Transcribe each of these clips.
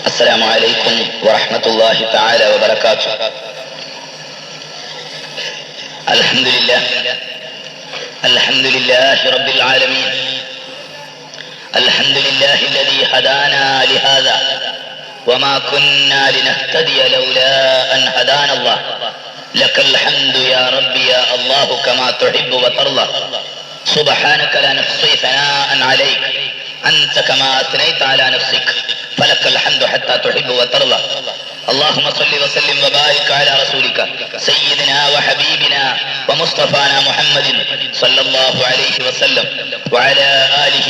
السلام عليكم ورحمة الله تعالى وبركاته. الحمد لله رب العالمين. الحمد لله الذي هدانا لهذا وما كنا لنهتدي لولا أن هدانا الله. لك الحمد يا ربي يا الله كما تحب وترضى. سبحانك لا نحصي ثناء عليك أنت كما أثنيت على نفسك فلك الحمد حتى تحب وترضى. اللهم صل وسلم وبارك على رسولك سيدنا وحبيبنا ومصطفانا محمد صلى الله عليه وسلم وعلى آله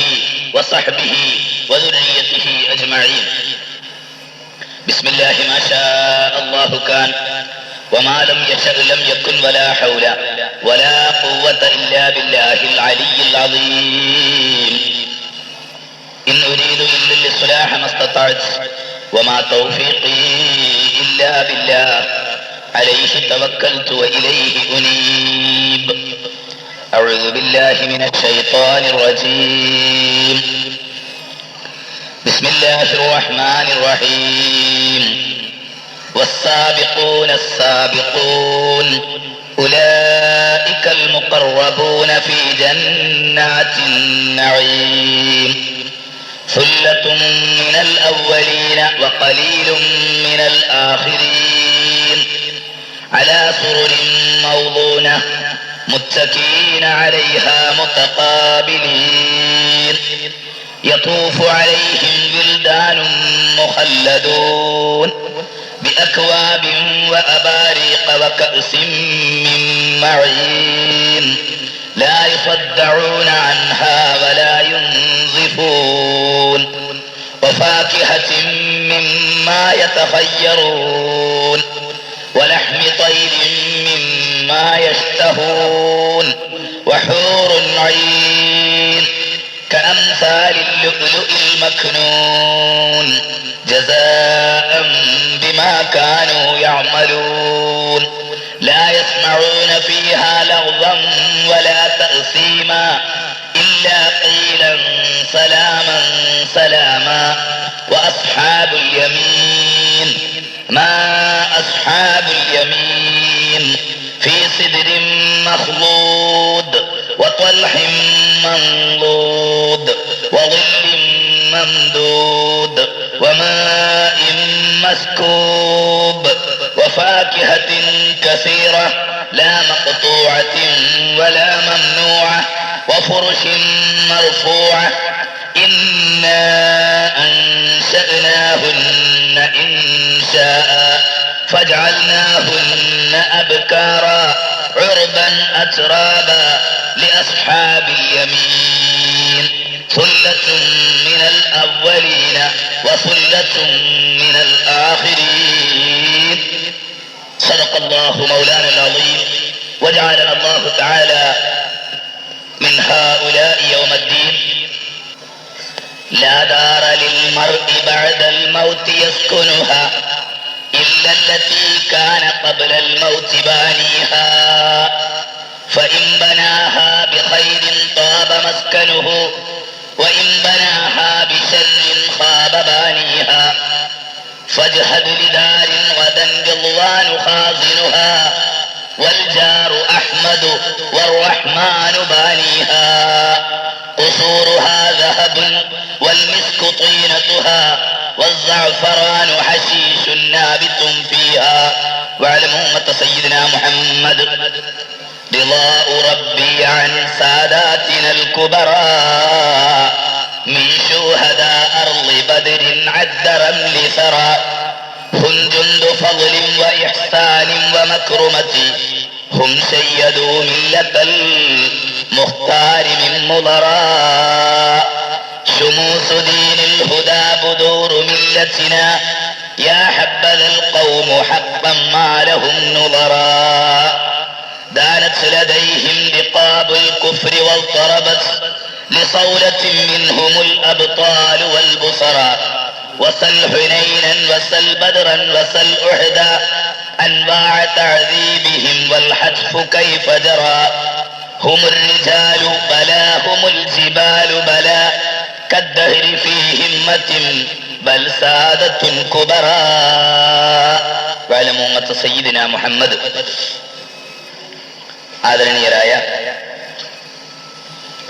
وصحبه وذريته أجمعين. بسم الله ما شاء الله كان وما لم يشأ لم يكن ولا حول ولا قوة إلا بالله العلي العظيم. إن أريد إلا الإصلاح ما استطعت وما توفيقي إلا بالله عليه توكلت وإليه أنيب. أعوذ بالله من الشيطان الرجيم. بسم الله الرحمن الرحيم. والسابقون السابقون أولئك المقربون في جنات النعيم. ثلة من الأولين وقليل من الآخرين. على سرر موضونة متكئين عليها متقابلين. يطوف عليهم ولدان مخلدون بأكواب وأباريق وكأس من معين. لا يصدعون عنها ولا ينزفون. وفاكهة مما يتخيرون ولحم طير مما يشتهون. وحور عين كأمثال اللؤلؤ المكنون جزاء بما كانوا يعملون. لا يسمعون فيها لغوا ولا تأثيما إلا قيلا سلاما سلاما. وأصحاب اليمين ما أصحاب اليمين في سدر مخضود وطلح منضود وظل ممدود وماء مسكوب. وفاكهة كثيرة لا مقطوعة ولا ممنوعة. وفرش مرفوعة. إنا أنشأناهن إنشاء فجعلناهن أبكارا عربا أترابا لأصحاب اليمين. ثلة من الأولين وثلة من الآخرين. صدق الله مولانا العظيم وجعلنا الله تعالى من هؤلاء يوم الدين. لا دار للمرء بعد الموت يسكنها إلا التي كان قبل الموت بانيها. فإن بناها بخير طاب مسكنه وإن بناها بشر خاب بانيها. فاجهد لدار غدا رضوان خازنها والجار أحمد والرحمن بانيها. قصورها ذهب والمسك طينتها والزعفران حشيش نابت فيها. واعلموا أمة سيدنا محمد رضاء ربي عن ساداتنا الكبراء من شهداء أرض بدر عد رمل ثرى. هم جند فضل وإحسان ومكرمة. هم سيدوا ملة المختار من مضراء. شموس دين الهدى بدور ملتنا يا حبذا القوم حقا ما لهم نظراء. دانت لديهم رقاب الكفر واضطربت لصولة منهم الأبطال والبصراء. وسل حنينا وسل بدرا وسل أحدا أنواع تعذيبهم والحتف كيف جرى. هم الرجال بلا هم الجبال بلا كالدهر في همة ബൽ സാദത്തുൻ കുബറാ വഅലമു ഉമ്മത സയ്യിദിനാ മുഹമ്മദ്. ആദരണീയരായ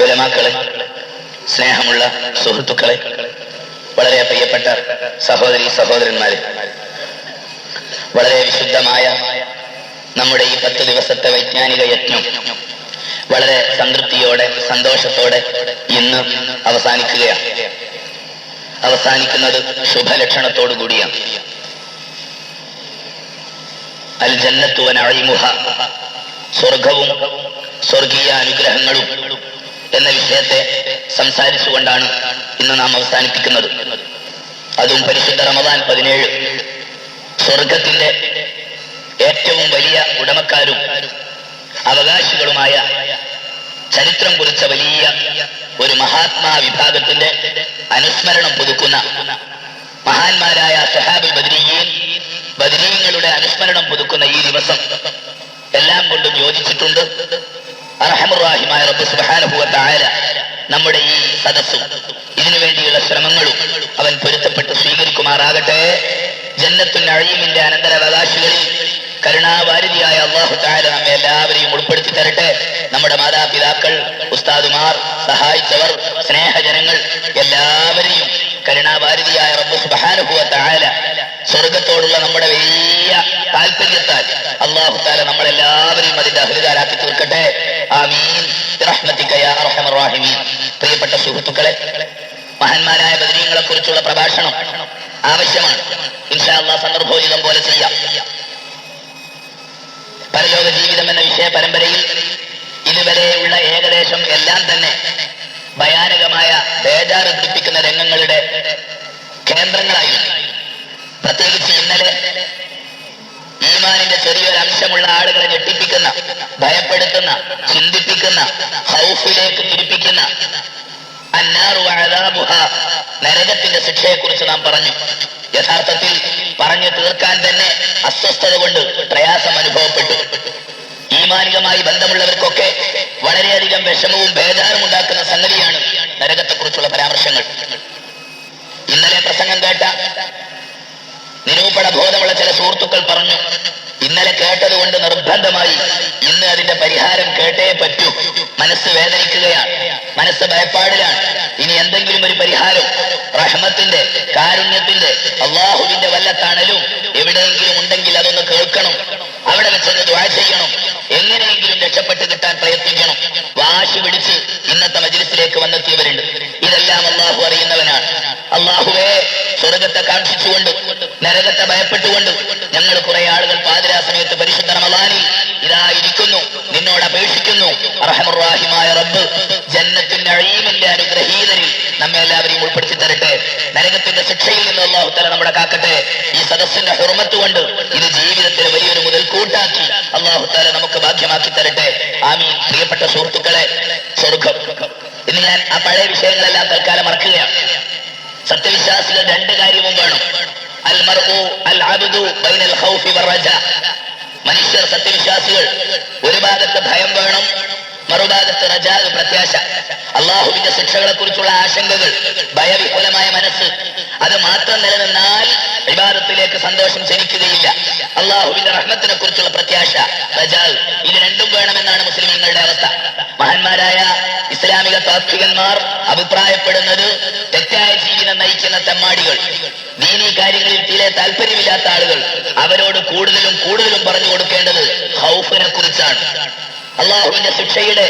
ഉലമാക്കളെ, സ്നേഹമുള്ള സുഹൃത്തുക്കളെ, വളരെ പ്രിയപ്പെട്ട സഹോദരി സഹോദരന്മാരെ, വളരെ വിശുദ്ധമായ നമ്മുടെ ഈ 10 ദിവസത്തെ വൈജ്ഞാനിക യജ്ഞം വളരെ സംതൃപ്തിയോടെ സന്തോഷത്തോടെ ഇന്ന് അവസാനിക്കുകയാണ്. അവസാനിക്കുന്നത് ശുഭലക്ഷണത്തോടു കൂടിയാണ്. അൽ ജന്നത്തു വ നഈമുഹ, സ്വർഗവും സ്വർഗീയ അനുഗ്രഹങ്ങളും എന്ന വിഷയത്തെ സംസാരിച്ചുകൊണ്ടാണ് ഇന്ന് നാം അവസാനിപ്പിക്കുന്നത്. അതും പരിശുദ്ധ റമദാൻ 17. സ്വർഗത്തിന്റെ ഏറ്റവും വലിയ ഉടമക്കാരും അവകാശികളുമായ ചരിത്രം കുറിച്ച വലിയ ഒരു മഹാത്മാ വിഭാഗത്തിന്റെ അനുസ്മരണം പുതുക്കുന്ന മഹാന്മാരായ സഹാബുൽ ബദരീയീൻ, ബദരീങ്ങളുടെ അനുസ്മരണം പുതുക്കുന്ന ഈ ദിവസം എല്ലാം കൊണ്ടും യോജിച്ചിട്ടുണ്ട്. അർഹമുർ റഹീമായ റബ്ബ് സുബ്ഹാനഹു വ തആല നമ്മുടെ ഈ സദസ്സും ഇതിനു വേണ്ടിയുള്ള ശ്രമങ്ങളും അവൻ പൊരുത്തപ്പെട്ട് സ്വീകരിക്കുമാറാകട്ടെ. ജന്നത്തുൽ നഈമിന്റെ അനന്തരാവകാശികളിൽ കരുണാവാരിധിയായ അല്ലാഹു തആല നമ്മെ എല്ലാവരെയും ഉൾപ്പെടുത്തി തരട്ടെ. നമ്മുടെ മാതാപിതാക്കൾ, ഉസ്താദുമാർ, സഹായിച്ചവർ, സ്നേഹജനങ്ങൾ എല്ലാവരെയും കരുണാവാരിധിയായ റബ്ബ് സുബ്ഹാനഹു വ തആല സ്വർഗത്തോടുള്ള നമ്മുടെ വലിയ താല്പര്യത്താൽ അല്ലാഹു തആല നമ്മളെല്ലാവരെയും അതിന്റെ അഹ്ലുകാരാക്കി തീർക്കട്ടെ. ആമീൻ ബിറഹ്മതിക യാ അർഹമർ റഹീമീൻ. പ്രിയപ്പെട്ട സുഹൃത്തുക്കളെ, മഹാന്മാരായ ബദരീങ്ങളെ കുറിച്ചുള്ള പ്രഭാഷണം ആവശ്യമാണ്. ഇൻഷാ അല്ലാഹ് സന്ദർഭോചിതം പോലെ ചെയ്യാം. പരലോക ജീവിതം എന്ന വിഷയ പരമ്പരയിൽ ഇതുവരെയുള്ള ഏകദേശം എല്ലാം തന്നെ ഭയാനകമായ ബേജാറുദ്ധിപ്പിക്കുന്ന രംഗങ്ങളുടെ കേന്ദ്രങ്ങളായിരുന്നു. പ്രത്യേകിച്ച് ഇന്നലെ ഈമാനിന്റെ ചെറിയൊരു അംശമുള്ള ആളുകളെ ഞെട്ടിപ്പിക്കുന്ന, ഭയപ്പെടുത്തുന്ന, ചിന്തിപ്പിക്കുന്ന, ഖൗഫിലേക്ക് തിരിപ്പിക്കുന്ന അന്നാറു വഅദാബുഹ, നരകത്തിന്റെ ശിക്ഷയെക്കുറിച്ച് നാം പറഞ്ഞു. യഥാർത്ഥത്തിൽ പറഞ്ഞു തീർക്കാൻ തന്നെ അസ്വസ്ഥത കൊണ്ട് പ്രയാസം അനുഭവപ്പെട്ടു. ഈമാനികമായി ബന്ധമുള്ളവർക്കൊക്കെ വളരെയധികം വിഷമവും ബേജാറും ഉണ്ടാക്കുന്ന സംഗതിയാണ് നരകത്തെക്കുറിച്ചുള്ള പരാമർശങ്ങൾ. ഇന്നലെ പ്രസംഗം കേട്ട നിരൂപണ ബോധമുള്ള ചില സുഹൃത്തുക്കൾ പറഞ്ഞു, ഇന്നലെ കേട്ടതുകൊണ്ട് നിർബന്ധമായി ഇന്ന് അതിന്റെ പരിഹാരം കേട്ടേ പറ്റൂ. മനസ്സ് വേദനിക്കുകയാണ്, മനസ്സ് ഭയപ്പാടിലാണ്. ഇനി എന്തെങ്കിലും ഒരു പരിഹാരം, റഹ്മത്തിന്റെ, കാരുണ്യത്തിന്റെ, അള്ളാഹുവിന്റെ വല്ല തണലും എവിടെയെങ്കിലും ഉണ്ടെങ്കിൽ അതൊന്ന് കേൾക്കണം, അവിടെ വെച്ചൊന്ന് ദുആ ചെയ്യണം, എങ്ങനെയെങ്കിലും രക്ഷപ്പെട്ട് കിട്ടാൻ പ്രയത്നിക്കണം. വാശി പിടിച്ച് ഇന്നത്തെ മജ്ലിസിലേക്ക് വന്നെത്തിയവരുണ്ട്. ഇതെല്ലാം അള്ളാഹു അറിയുന്നവനാണ്. അള്ളാഹുവേ, സ്വർഗത്തെ കാക്ഷിച്ചുകൊണ്ട് നരകത്തെ ഭയപ്പെട്ടുകൊണ്ട് ഞങ്ങൾ കുറെ ആളുകൾ പാതിരാ സമയത്ത് പരിശുദ്ധ റമളാനിൽ ഇതാ ഇരിക്കുന്നു, നിന്നോട് അപേക്ഷിക്കുന്നു. അർഹമുർ റഹീമായ റബ്ബ് ജന്നത്തുൽ നഈമിന്റെ അനുഗ്രഹീതരിൽ നമ്മെ എല്ലാവരെയും ഉൾപ്പെടുത്തി തരട്ടെ. നരകത്തിന്റെ ശിക്ഷയിൽ നിന്ന് അല്ലാഹു തആല നമ്മളെ കാക്കട്ടെ. ഈ സദസ്സിന്റെ ഹുർമത്ത് കൊണ്ട് ഇത് ജീവിതത്തിലെ വലിയൊരു മുതൽക്കൂട്ടാക്കി അല്ലാഹു തആല നമുക്ക് ഭാഗ്യമാക്കി തരട്ടെ. ആമീൻ. പ്രിയപ്പെട്ട സുഹൃത്തുക്കളെ, സ്വർഗം, ഇന്ന് ഞാൻ ആ പഴയ വിഷയങ്ങളെല്ലാം തൽക്കാലം മറക്കുകയാണ്. സത്യവിശ്വാസികൾ രണ്ട് കാര്യവും വേണം. അൽ മർഉ അൽ അബ്ദു ബൈനൽ ഖൗഫി വറജാ. മനുഷ്യർ, സത്യവിശ്വാസികൾ, ഒരു ഭാഗത്ത് ഭയം വേണം, മറുഭാഗത്ത് റജാ, പ്രത്യാശ. അള്ളാഹുവിന്റെ ശിക്ഷകളെ കുറിച്ചുള്ള ആശങ്കകൾ, ഭയവിഹുലമായ മനസ്സ്, അത് മാത്രം നിലനിന്നാൽ ഇബാദത്തിലേക്ക് സന്തോഷം ജനിക്കുകയില്ല. അള്ളാഹുവിന്റെ റഹ്മത്തിനെ കുറിച്ചുള്ള പ്രത്യാശ, റജാ, ഇത് രണ്ടും വേണമെന്നാണ് മുസ്ലിമീങ്ങളുടെ അവസ്ഥ. മഹാന്മാരായ ഇസ്ലാമിക താത്വികന്മാർ അഭിപ്രായപ്പെടുന്നത്, തെറ്റായ ജീവിതം നയിക്കുന്ന തെമ്മാടികൾ, ദീനീ കാര്യങ്ങളിൽ തീരെ താല്പര്യമില്ലാത്ത ആളുകൾ, അവരോട് കൂടുതലും കൂടുതലും പറഞ്ഞു കൊടുക്കേണ്ടത് ഖൗഫിനെ കുറിച്ചാണ്. അള്ളാഹുവിന്റെ ശിക്ഷയുടെ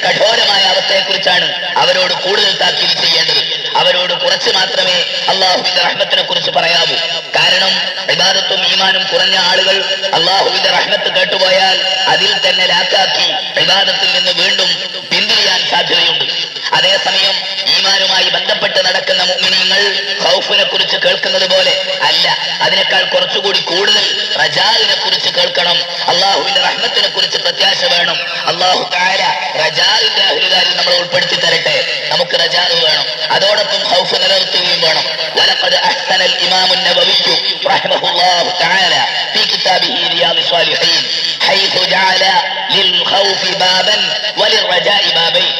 കഠോരമായ അവസ്ഥയെക്കുറിച്ചാണ് അവരോട് കൂടുതൽ താക്കീത് ചെയ്യേണ്ടത്. അവരോട് കുറച്ച് മാത്രമേ അള്ളാഹുവിന്റെ റഹ്മത്തിനെ കുറിച്ച് പറയാവൂ. കാരണം ഇബാദത്തും ഈമാനും കുറഞ്ഞ ആളുകൾ അള്ളാഹുവിന്റെ റഹ്മത്ത് കേട്ടുപോയാൽ അതിൽ തന്നെ ലാക്കാക്കി ഇബാദത്തിൽ നിന്ന് വീണ്ടും പിന്തിരിയാൻ സാധ്യതയുണ്ട്. അതേസമയം ഈമാനുമായി ബന്ധപ്പെട്ട് നടക്കുന്ന മുഅ്മിനീങ്ങൾ ഖൗഫിനെ കുറിച്ച് കേൾക്കുന്നത് പോലെ അല്ല, അതിനേക്കാൾ കുറച്ചുകൂടി കൂടുതൽ റജാഇനെ കുറിച്ച് കേൾക്കണം. അള്ളാഹുവിന്റെ റഹ്മത്തിനെ കുറിച്ച് പ്രത്യാശ വേണം. അള്ളാഹു തആല റജാഇന്റെ അഹ്ലുകാരിൽ നമ്മളെ ഉൾപ്പെടുത്തി തരട്ടെ. നമുക്ക് റജാ വേണം, അതോടൊപ്പം ഖൗഫ് നിലനിർത്തുകയും വേണം. വലഖദ് അഹ്സനൽ ഇമാമുൻ നബവി റഹിമഹുല്ലാഹു തആല ഫീ കിതാബിഹി റിയാദുസ് സ്വാലിഹീൻ ഹൈസു ജഅല ലിൽ ഖൗഫി ബാബൻ വലിർ റജാഇ ബാബൈൻ.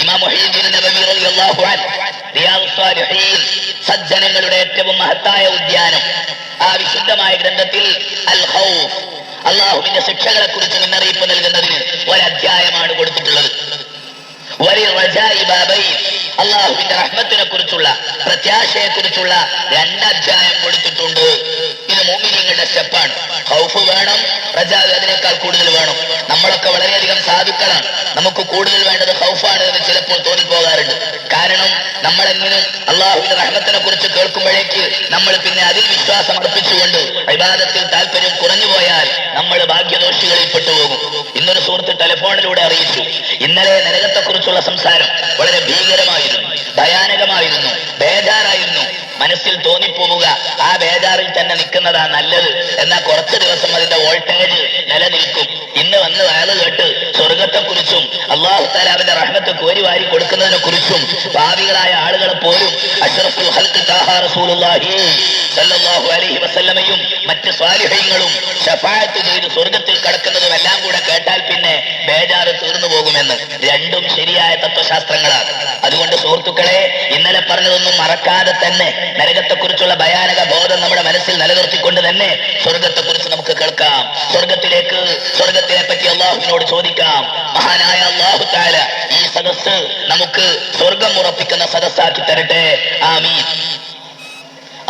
ഇമാം മുഹയ്യിദ്ദീൻ നബവി റളിയല്ലാഹു അൻഹു റിയാദുസ് സാലിഹീൻ, സജ്ജനങ്ങളുടെ ഏറ്റവും മഹത്തായ ഉദ്യാനം, ആ വിശുദ്ധമായ ഗ്രന്ഥത്തിൽ അൽ ഖൗഫ്, അള്ളാഹുവിന്റെ ശിക്ഷകളെ കുറിച്ച് മുന്നറിയിപ്പ് നൽകുന്നതിന് ഒരധ്യായമാണ് കൊടുത്തിട്ടുള്ളത്. അള്ളാഹുവിന്റെ റഹ്മത്തിനെ കുറിച്ചുള്ള, പ്രത്യാശയെ കുറിച്ചുള്ള 2 അധ്യായം കൊടുത്തിട്ടുണ്ട്. ഇത് മുഅ്മിനീങ്ങളുടെ സ്റ്റെപ്പാണ്. ഖൗഫ് വേണം, റജാ അതിനേക്കാൾ കൂടുതൽ വേണം. നമ്മളൊക്കെ വളരെയധികം സാധുക്കളാണ്, നമുക്ക് കൂടുതൽ വേണ്ടത് ഖൗഫാണ് എന്ന് ചിലപ്പോൾ തോന്നിപ്പോകാറുണ്ട്. കാരണം നമ്മളെങ്കിലും അള്ളാഹുവിന്റെ റഹ്മത്തിനെ കുറിച്ച് കേൾക്കുമ്പോഴേക്ക് നമ്മൾ പിന്നെ അതിൽ വിശ്വാസം അർപ്പിച്ചുകൊണ്ട് ഇബാദത്തിൽ താല്പര്യം കുറഞ്ഞു പോയാൽ നമ്മൾ ഭാഗ്യദോഷികളിൽ പെട്ടുപോകും. ഇന്നൊരു സുഹൃത്ത് ടെലിഫോണിലൂടെ അറിയിച്ചു, ഇന്നലെ നരകത്തെക്കുറിച്ചുള്ള സംസാരം വളരെ ഭീകരമായിരുന്നു, ഭയാനകമായിരുന്നു, ബേജാറായിരുന്നു. മനസ്സിൽ തോന്നിപ്പോവുക ആ ബേജാറിൽ തന്നെ നിൽക്കുന്നതാ നല്ലത്, എന്നാൽ കുറച്ചു ദിവസം അതിന്റെ വോൾട്ടേജ് നിലനിൽക്കും. ഇന്ന് വന്ന് വയല് കേട്ട് സ്വർഗത്തെക്കുറിച്ചും അല്ലാഹു തആല അവന്റെ റഹ്മത്ത് കോരിവാരി കൊടുക്കുന്നതിനെ കുറിച്ചും പാപികളായ ആളുകളെ പോലും അഷ്റഫുൽ ഖൽഖ് തആഹ റസൂലുള്ളാഹി സല്ലല്ലാഹു അലൈഹി വസല്ലമയും മറ്റ് സ്വാലിഹീങ്ങളും ശഫാഅത്ത് ചെയ്ത് സ്വർഗത്തിൽ കടക്കുന്നതും എല്ലാം കൂടെ കേട്ടാൽ പിന്നെ ബേജാറ് തീർന്നു പോകുമെന്ന്. രണ്ടും ശരിയായ തത്വശാസ്ത്രങ്ങളാണ്. അതുകൊണ്ട് സുഹൃത്തുക്കളെ, ഇന്നലെ പറഞ്ഞതൊന്നും മറക്കാതെ തന്നെ നരകത്തെക്കുറിച്ചുള്ള ഭയാനക ബോധം നമ്മുടെ മനസ്സിൽ നിലനിർത്തിക്കൊണ്ട് തന്നെ സ്വർഗത്തെക്കുറിച്ച് നമുക്ക് കേൾക്കാം. സ്വർഗത്തിനെ പറ്റി അള്ളാഹുവിനോട് ചോദിക്കാം. മഹാനായ അല്ലാഹു തആല ഈ സദസ്സ് നമുക്ക് സ്വർഗം ഉറപ്പിക്കുന്ന സദസ്സാക്കി തരട്ടെ. ആമീൻ.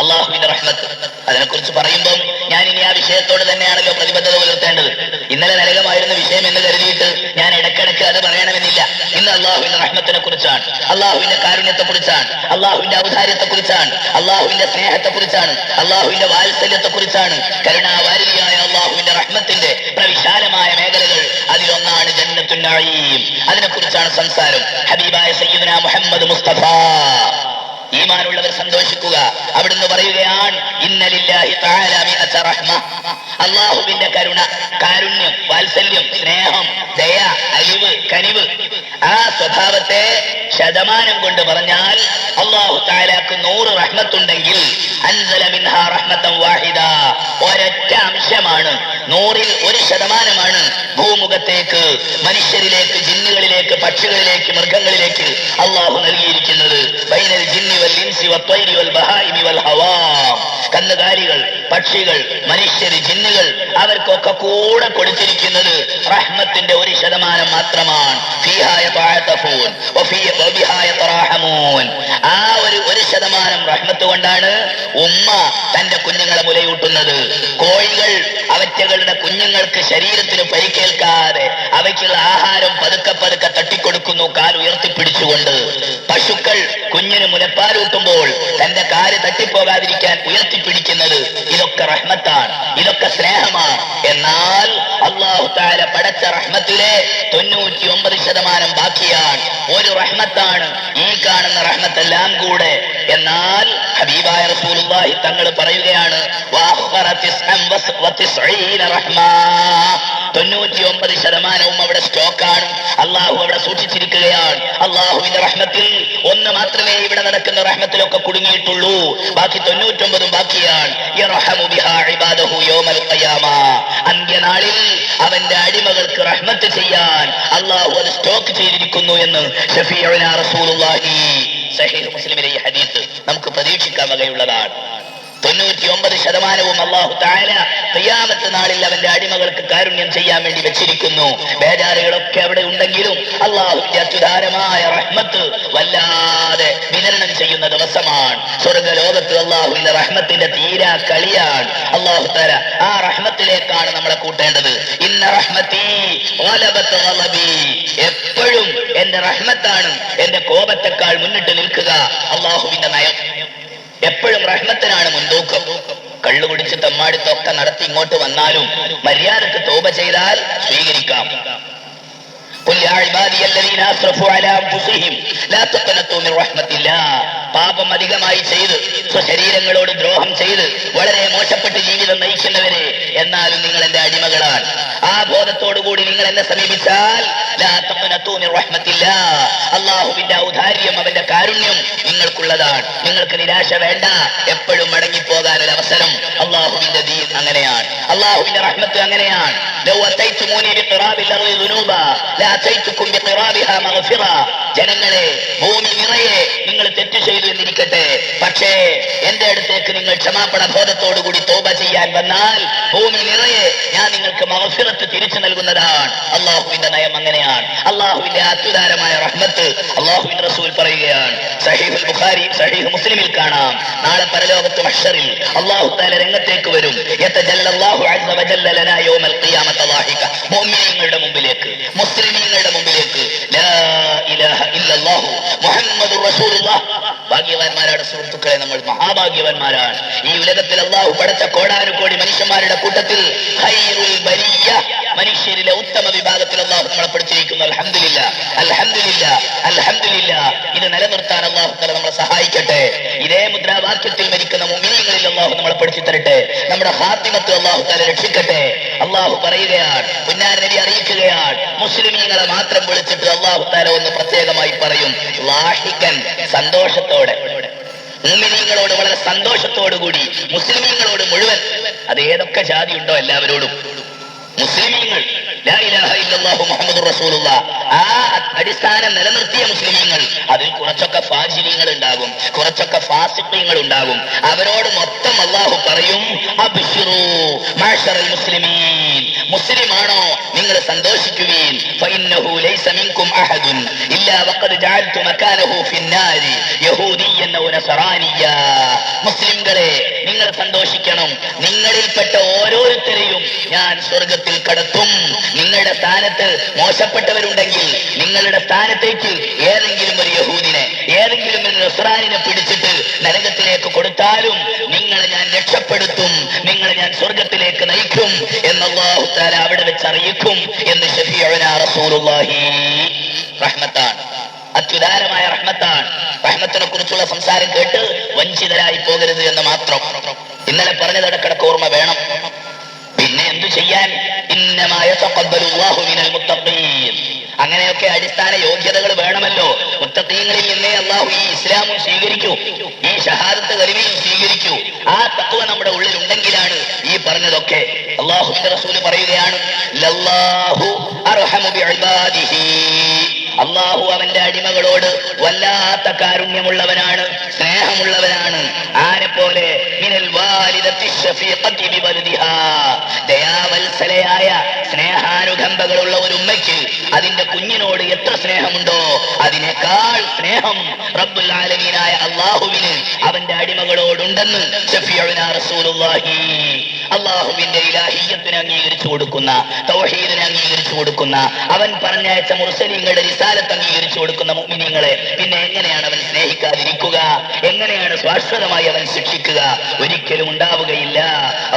അള്ളാഹുവിന്റെ റഹ്മത്ത്, അതിനെക്കുറിച്ച് പറയുമ്പം ഞാൻ ഇനി ആ വിഷയത്തോട് തന്നെയാണല്ലോ പ്രതിബദ്ധത പുലർത്തേണ്ടത്. ഇന്നലെ നരകമായിരുന്ന വിഷയം എന്ന് കരുതിയിട്ട് ഞാൻ ഇടയ്ക്കിടയ്ക്ക് അത് പറയണമെന്നില്ല. ഇന്ന് അള്ളാഹുവിന്റെ റഹ്മത്തിനെ കുറിച്ചാണ്, അള്ളാഹുവിന്റെ കാരുണ്യത്തെ കുറിച്ചാണ്, അള്ളാഹുവിന്റെ ഔദാര്യത്തെ കുറിച്ചാണ്, അള്ളാഹുവിന്റെ സ്നേഹത്തെ കുറിച്ചാണ്, അള്ളാഹുവിന്റെ വാത്സല്യത്തെ കുറിച്ചാണ്. കരുണാവാരിധിയായ അള്ളാഹുവിന്റെ റഹ്മത്തിന്റെ പ്രവിശാലമായ മേഖലകൾ, അതിലൊന്നാണ് ജന്നത്തുൻ നഈം. അതിനെക്കുറിച്ചാണ് സംസാരം. ഹബീബായ സയ്യിദുനാ മുഹമ്മദ് മുസ്തഫ, ഈമാനുള്ളവർ സന്തോഷിക്കുക. അവിടുന്ന് പറയുകയാണ്, ഇന്നലില്ലാഹി തആല മിഅത റഹ്മ. അല്ലാഹുവിന്റെ കരുണ, കാരുണ്യം, വാത്സല്യം, സ്നേഹം, ദയ, അലിവ്, കനിവ്, ആ സ്വഭാവത്തെ ശതമാനം കൊണ്ട് പറഞ്ഞാൽ അല്ലാഹു തആലക്ക് 100 റഹ്മത്തുണ്ടെങ്കിൽ അൻസല മിൻഹാ റഹ്മതൻ വാഹിദ, ഒരൊറ്റ അംശമാണ്, 100ൽ 1% ഭൂമുഖത്തേക്ക്, മനുഷ്യരിലേക്ക്, ജിന്നുകളിലേക്ക്, പക്ഷികളിലേക്ക്, മൃഗങ്ങളിലേക്ക് അല്ലാഹു നൽകിയിരിക്കുന്നത്. ബൈനൽ ജിന്നി വൽ ഇൻസി വത്വൈരി വൽ ബഹായിമി വൽ ഹവാം. കന്നുകാലികൾ, പക്ഷികൾ, മനുഷ്യർ, ജിന്നുകൾ, അവർക്കൊക്കെ കൂടെ കൊടുത്തിരിക്കുന്നത് റഹ്മത്തിന്റെ 1% മാത്രമാണ്. ഫീഹാ യതഅതഫൂൻ വബിഹാ യതറാഹമൂൻ. ആ ഒരു 1% റഹ്മത്ത് കൊണ്ടാണ് ഉമ്മ തന്റെ കുഞ്ഞുങ്ങളെ മുലയൂട്ടുന്നത്. കോഴികൾ അവറ്റകളുടെ കുഞ്ഞുങ്ങൾക്ക് ശരീരത്തിന് പരിക്കേൽക്കാതെ അവയ്ക്കുള്ള ആഹാരം പതുക്കെ പതുക്കെ തട്ടിക്കൊടുക്കുന്നു, കാൽ ഉയർത്തിപ്പിടിച്ചുകൊണ്ട്. പശുക്കൾ കുഞ്ഞിന് മുലപ്പാലൂട്ടുമ്പോൾ തന്റെ കാല് തട്ടിപ്പോകാതിരിക്കാൻ ഉയർത്തിപ്പിടിക്കുന്നത്. ഇതൊക്കെ റഹ്മത്താണ്, ഇതൊക്കെ സ്നേഹമാണ്. എന്നാൽ അല്ലാഹു തആല പടച്ച റഹ്മത്തിലെ 99% ബാക്കിയാണ്. ഒരു റഹ്മത്താണ് ഈ കാണുന്ന റഹ്മത്തെല്ലാം കൂടെ. എന്നാൽ ഹബീബായ റസൂലുള്ളാഹി തങ്ങൾ പറയുകയാണ്, 99% അവിടെ സ്റ്റോക്കാണ്, അള്ളാഹു അവിടെ സൂക്ഷിച്ചിരിക്കുകയാണ്. അള്ളാഹുവിന്റെ റഹ്മത്തിൽ 1 മാത്രമേ ഇവിടെ നടക്കുന്ന റഹ്മത്തിലൊക്കെ കുടുങ്ങിയിട്ടുള്ളൂ, ബാക്കി 99 ബാക്കിയാണ്. യർഹമു ബിഹാ ഇബാദഹു യൗമൽ ഖിയാമ. അന്ത്യനാളിൽ അവന്റെ അടിമകൾക്ക് റഹ്മത്ത് ചെയ്യാൻ അള്ളാഹു അത് സ്റ്റോക്ക് ചെയ്തിരിക്കുന്നു എന്ന് ശഫീഉനാ റസൂലുള്ളാഹി സഹീഹ് മുസ്ലിമിലെ ഈ ഹദീസ് നമുക്ക് പ്രതീക്ഷിക്കാൻ വകയുള്ളതാണ്. 99% അല്ലാഹു തആല ഖിയാമത്ത് നാളിൽ അവന്റെ അടിമകൾക്ക് കാരുണ്യം ചെയ്യാൻ വേണ്ടി വെച്ചിരിക്കുന്നു. ബേജാറുകളൊക്കെ അവിടെ ഉണ്ടെങ്കിലും അല്ലാഹുവിന്റെ അത്യുദാരമായ റഹ്മത്ത് വല്ലാതെ വിതരണം ചെയ്യുന്ന ദിവസമാണ്. സ്വർഗ്ഗലോകത്ത് അല്ലാഹുവിന്റെ റഹ്മത്തിന്റെ തീരാ കളിയാണ്. അല്ലാഹു തആല ആ റഹ്മത്തിലേക്കാണ് നമ്മളെ കൂട്ടേണ്ടത്. ഇന്ന റഹ്മതി ഗലബത് ഗലബി. എപ്പോഴും എന്റെ റഹ്മത്താണ് എന്റെ കോപത്തെക്കാൾ മുന്നിട്ട് നിൽക്കുക. അല്ലാഹുവിന്റെ നയം എപ്പോഴും റഹ്മത്തിനാണ് മുൻതൂക്കം. കള്ളുകുടിച്ച് തെമ്മാടിത്തൊക്കെ നടത്തി ഇങ്ങോട്ട് വന്നാലും മര്യാദക്ക് തൗബ ചെയ്താൽ സ്വീകരിക്കാം. പാപം അധികമായി ചെയ്ത് സ്വശരീരങ്ങളോട് ദ്രോഹം ചെയ്ത് വളരെ മോശപ്പെട്ട് ജീവിതം നയിക്കുന്നവരെ, എന്നാലും നിങ്ങൾ എന്റെ അടിമകളാണ്. ആ ബോധത്തോടുകൂടി നിങ്ങൾ എന്നെ സമീപിച്ചാൽ അള്ളാഹുവിന്റെ ഔദാര്യം, അവന്റെ കാരുണ്യം നിങ്ങൾക്കുള്ളതാണ്. നിങ്ങൾക്ക് നിരാശ വേണ്ട, എപ്പോഴും മടങ്ങിപ്പോകാൻ ഒരു അവസരം. അള്ളാഹുവിന്റെ ദീൻ അങ്ങനെയാണ്, അള്ളാഹുവിന്റെ റഹ്മത്ത് അങ്ങനെയാണ്. ജനങ്ങളെ, ഭൂമി നിറയെ നിങ്ങൾ തെറ്റ് ചെയ്തു എന്നിരിക്കട്ടെ, പക്ഷേ എന്റെ അടുത്തേക്ക് നിങ്ങൾ ക്ഷമാപണ ബോധത്തോടുകൂടി തൗബ ചെയ്യാൻ വന്നാൽ ഭൂമി നിറയെ ഞാൻ നിങ്ങൾക്ക് മഗ്ഫിറത്ത് തിരിച്ചു നൽകുന്നതാണ്. അള്ളാഹുവിന്റെ നയം അങ്ങനെയാണ്. അള്ളാഹുവിന്റെ അത്യുദാരമായ റഹ്മത്ത് അള്ളാഹുവിന്റെ റസൂൽ പറയുകയാണ്. സഹീഹുൽ ബുഖാരി, സഹീഹ് മുസ്ലിമിൽ കാണാം, നാളെ പരലോകത്ത് മഹ്ശറിൽ അല്ലാഹു തആല രംഗത്തേക്ക് വരും. യതജല്ലല്ലാഹു അസ്സ വജല്ല ലനാ യൗമൽ ഖിയാമത ളാഹിക. മുഅ്മിനീങ്ങളുടെ മുമ്പിലേക്ക്, മുസ്ലിമീങ്ങളുടെ മുമ്പിലേക്ക് ലാ ഇലാഹ ഇല്ലല്ലാഹു മുഹമ്മദുർ റസൂലുള്ളാഹ്. ഭാഗ്യവാന്മാരാണ് സുഹൃത്തുക്കളെ, നമ്മൾ മഹാഭാഗ്യവാന്മാരാണ്. ഈ ഉലകത്തിൽ അല്ലാഹു പടച്ച കോടാനുകോടി മനുഷ്യന്മാരുടെ കൂട്ടത്തിൽ ഖൈറുൽ ബരിയ, മനുഷ്യരിലെ ഉത്തമ വിഭാഗത്തിൽ അല്ലാഹു നമ്മളെ പഠിച്ചിരിക്കുന്നു. അൽഹംദുലില്ലാ, അൽഹംദുലില്ലാ, അൽഹംദുലില്ലാ. ഇത് നിലനിർത്താൻ അല്ലാഹു തആല നമ്മളെ സഹായിക്കട്ടെ. ഇതേ മുദ്രാവാക്യത്തിൽ മരിക്കുന്ന മുഅ്മിനീങ്ങളിൽ അല്ലാഹു നമ്മളെ പഠിച്ചു തരട്ടെ. നമ്മുടെ ഖാത്തിമത്ത് അല്ലാഹു തആല രക്ഷിക്കട്ടെ. അല്ലാഹു പറയുകയാണ്, പുന്നാര നബി അറിയിക്കുകയാണ്, മുസ്ലിമീങ്ങളെ മാത്രം വിളിച്ചിട്ട് അല്ലാഹു തആല ഒന്ന് പ്രത്യേകമായി പറയും, ലാഹിഖൻ, സന്തോഷത്തോടെ. മുഅ്മിനീങ്ങളോട് വളരെ സന്തോഷത്തോടുകൂടി, മുസ്ലിമീങ്ങളോട് മുഴുവൻ, അത് ഏതൊക്കെ ജാതി ഉണ്ടോ എല്ലാവരോടും. മുസ്ലിമീങ്ങൾ ലാ ഇലാഹ ഇല്ലല്ലാഹു മുഹമ്മദുർ റസൂലുള്ളാഹ്, ആ അടിസ്ഥാനം നിലനിർത്തിയ മുസ്ലിമീങ്ങൾ, അതിൽ കുറച്ചൊക്കെ ഫാജിരീങ്ങൾ ഉണ്ടാകും, കുറച്ചൊക്കെ ഫാസിഖീങ്ങൾ ഉണ്ടാകും. അവരോട് മൊത്തം അല്ലാഹു പറയും, അബ്ശിറൂ മഅ്ശറൽ മുസ്ലിമീൻ, മുസ്ലിമാണോ നിങ്ങൾ സന്തോഷിക്കുവീൻ. ഫഇന്നഹു ലൈസ മിൻകും അഹദുൻ ഇല്ലാ വഖദ് ജഅൽതു മകാനഹു ഫിന്നാരി യഹൂദിയ്യൻ ഔ നസറാനിയ്യ. മുസ്ലിംകളെ നിങ്ങൾ സന്തോഷിക്കണം, നിങ്ങളിൽപ്പെട്ട ഓരോരുത്തരെയും ഞാൻ സ്വർഗത്തിൽ കടത്തും. നിങ്ങളുടെ സ്ഥാനത്ത് മോശപ്പെട്ടവരുണ്ടെങ്കിൽ നിങ്ങളുടെ സ്ഥാനത്തേക്ക് ഏതെങ്കിലും ഒരു യഹൂദിനെ, ഏതെങ്കിലും ഒരു നസ്രാനിനെ പിടിച്ചിട്ട് നരകത്തിലേക്ക് കൊടുത്താലും നിങ്ങളെ ഞാൻ രക്ഷപ്പെടുത്തും, നിങ്ങളെ ഞാൻ സ്വർഗത്തിലേക്ക് നയിക്കും എന്ന് അല്ലാഹു തആല അവിടെ വെച്ച് അറിയിക്കും എന്ന് ശഫീഉനാ റസൂലുള്ളാഹി. റഹ്മത്താണ്, അത്യുദാരമായ റഹ്മത്താണ്. റഹ്മത്തിനെ കുറിച്ചുള്ള സംസാരം കേട്ട് വഞ്ചിതരായി പോകരുത് എന്ന് മാത്രം. ഇന്നലെ പറഞ്ഞതടക്കടക്ക് ഓർമ്മ വേണം. പിന്നെ എന്തു ചെയ്യാൻ? ഇന്നമാ യതഖബ്ബലുല്ലാഹു മിനൽ മുത്തഖീൻ. അങ്ങനെയൊക്കെ അടിസ്ഥാന യോഗ്യതകൾ വേണമല്ലോ. മുത്തഖീങ്ങളിൽ നിന്നേ അല്ലാഹു ഈ ഇസ്ലാമും സ്വീകരിക്കൂ, ഈ ഷഹാദത്ത് കലിമയും സ്വീകരിക്കൂ. ആ തഖ്വ നമ്മുടെ ഉള്ളിൽ ഉണ്ടെങ്കിലാണ് ഈ പറഞ്ഞതൊക്കെ. അല്ലാഹുവിന്റെ റസൂൽ പറയുകയാണ്, ലല്ലാഹു അർഹമു ബിഇബാദിഹി. അല്ലാഹു അവന്റെ അടിമകളോട് വല്ലാത്ത കാരുണ്യമുള്ളവനാണ്, സ്നേഹമുള്ളവനാണ്. ആരെപ്പോലെ? മിനൽ വാലിദത്തി ശഫീഖത്തി ബിവൽദിഹാ. ദയാവത്സലയായ സ്നേഹാനുകമ്പകളുള്ള ഒരു ഉമ്മയ്ക്ക് അതിന്റെ കുഞ്ഞിനോട് എത്ര സ്നേഹമുണ്ടോ അതിനേക്കാൾ സ്നേഹം റബ്ബുൽ ആലമീനായ അല്ലാഹുവിന് അവന്റെ അടിമകളോടുണ്ടെന്ന് ശഫീഉനാ റസൂലുള്ളാഹി. അല്ലാഹുവിന്റെ ഇലാഹിയ്യത്തിനെ അംഗീകരിച്ചു കൊടുക്കുന്ന, തൗഹീദിനെ അംഗീകരിച്ചു കൊടുക്കുന്ന, അവൻ പറഞ്ഞയച്ച മുർസലീങ്ങളുടെ റിസാലത്ത് അംഗീകരിച്ചു കൊടുക്കുന്ന മുഅ്മിനീങ്ങളെ പിന്നെ എങ്ങനെയാണ് അവൻ സ്നേഹിക്കാതിരിക്കുക? എങ്ങനെയാണ് ശാശ്വതമായി അവൻ ശിക്ഷിക്കുക? ഒരിക്കലും ഉണ്ടാവുകയില്ല.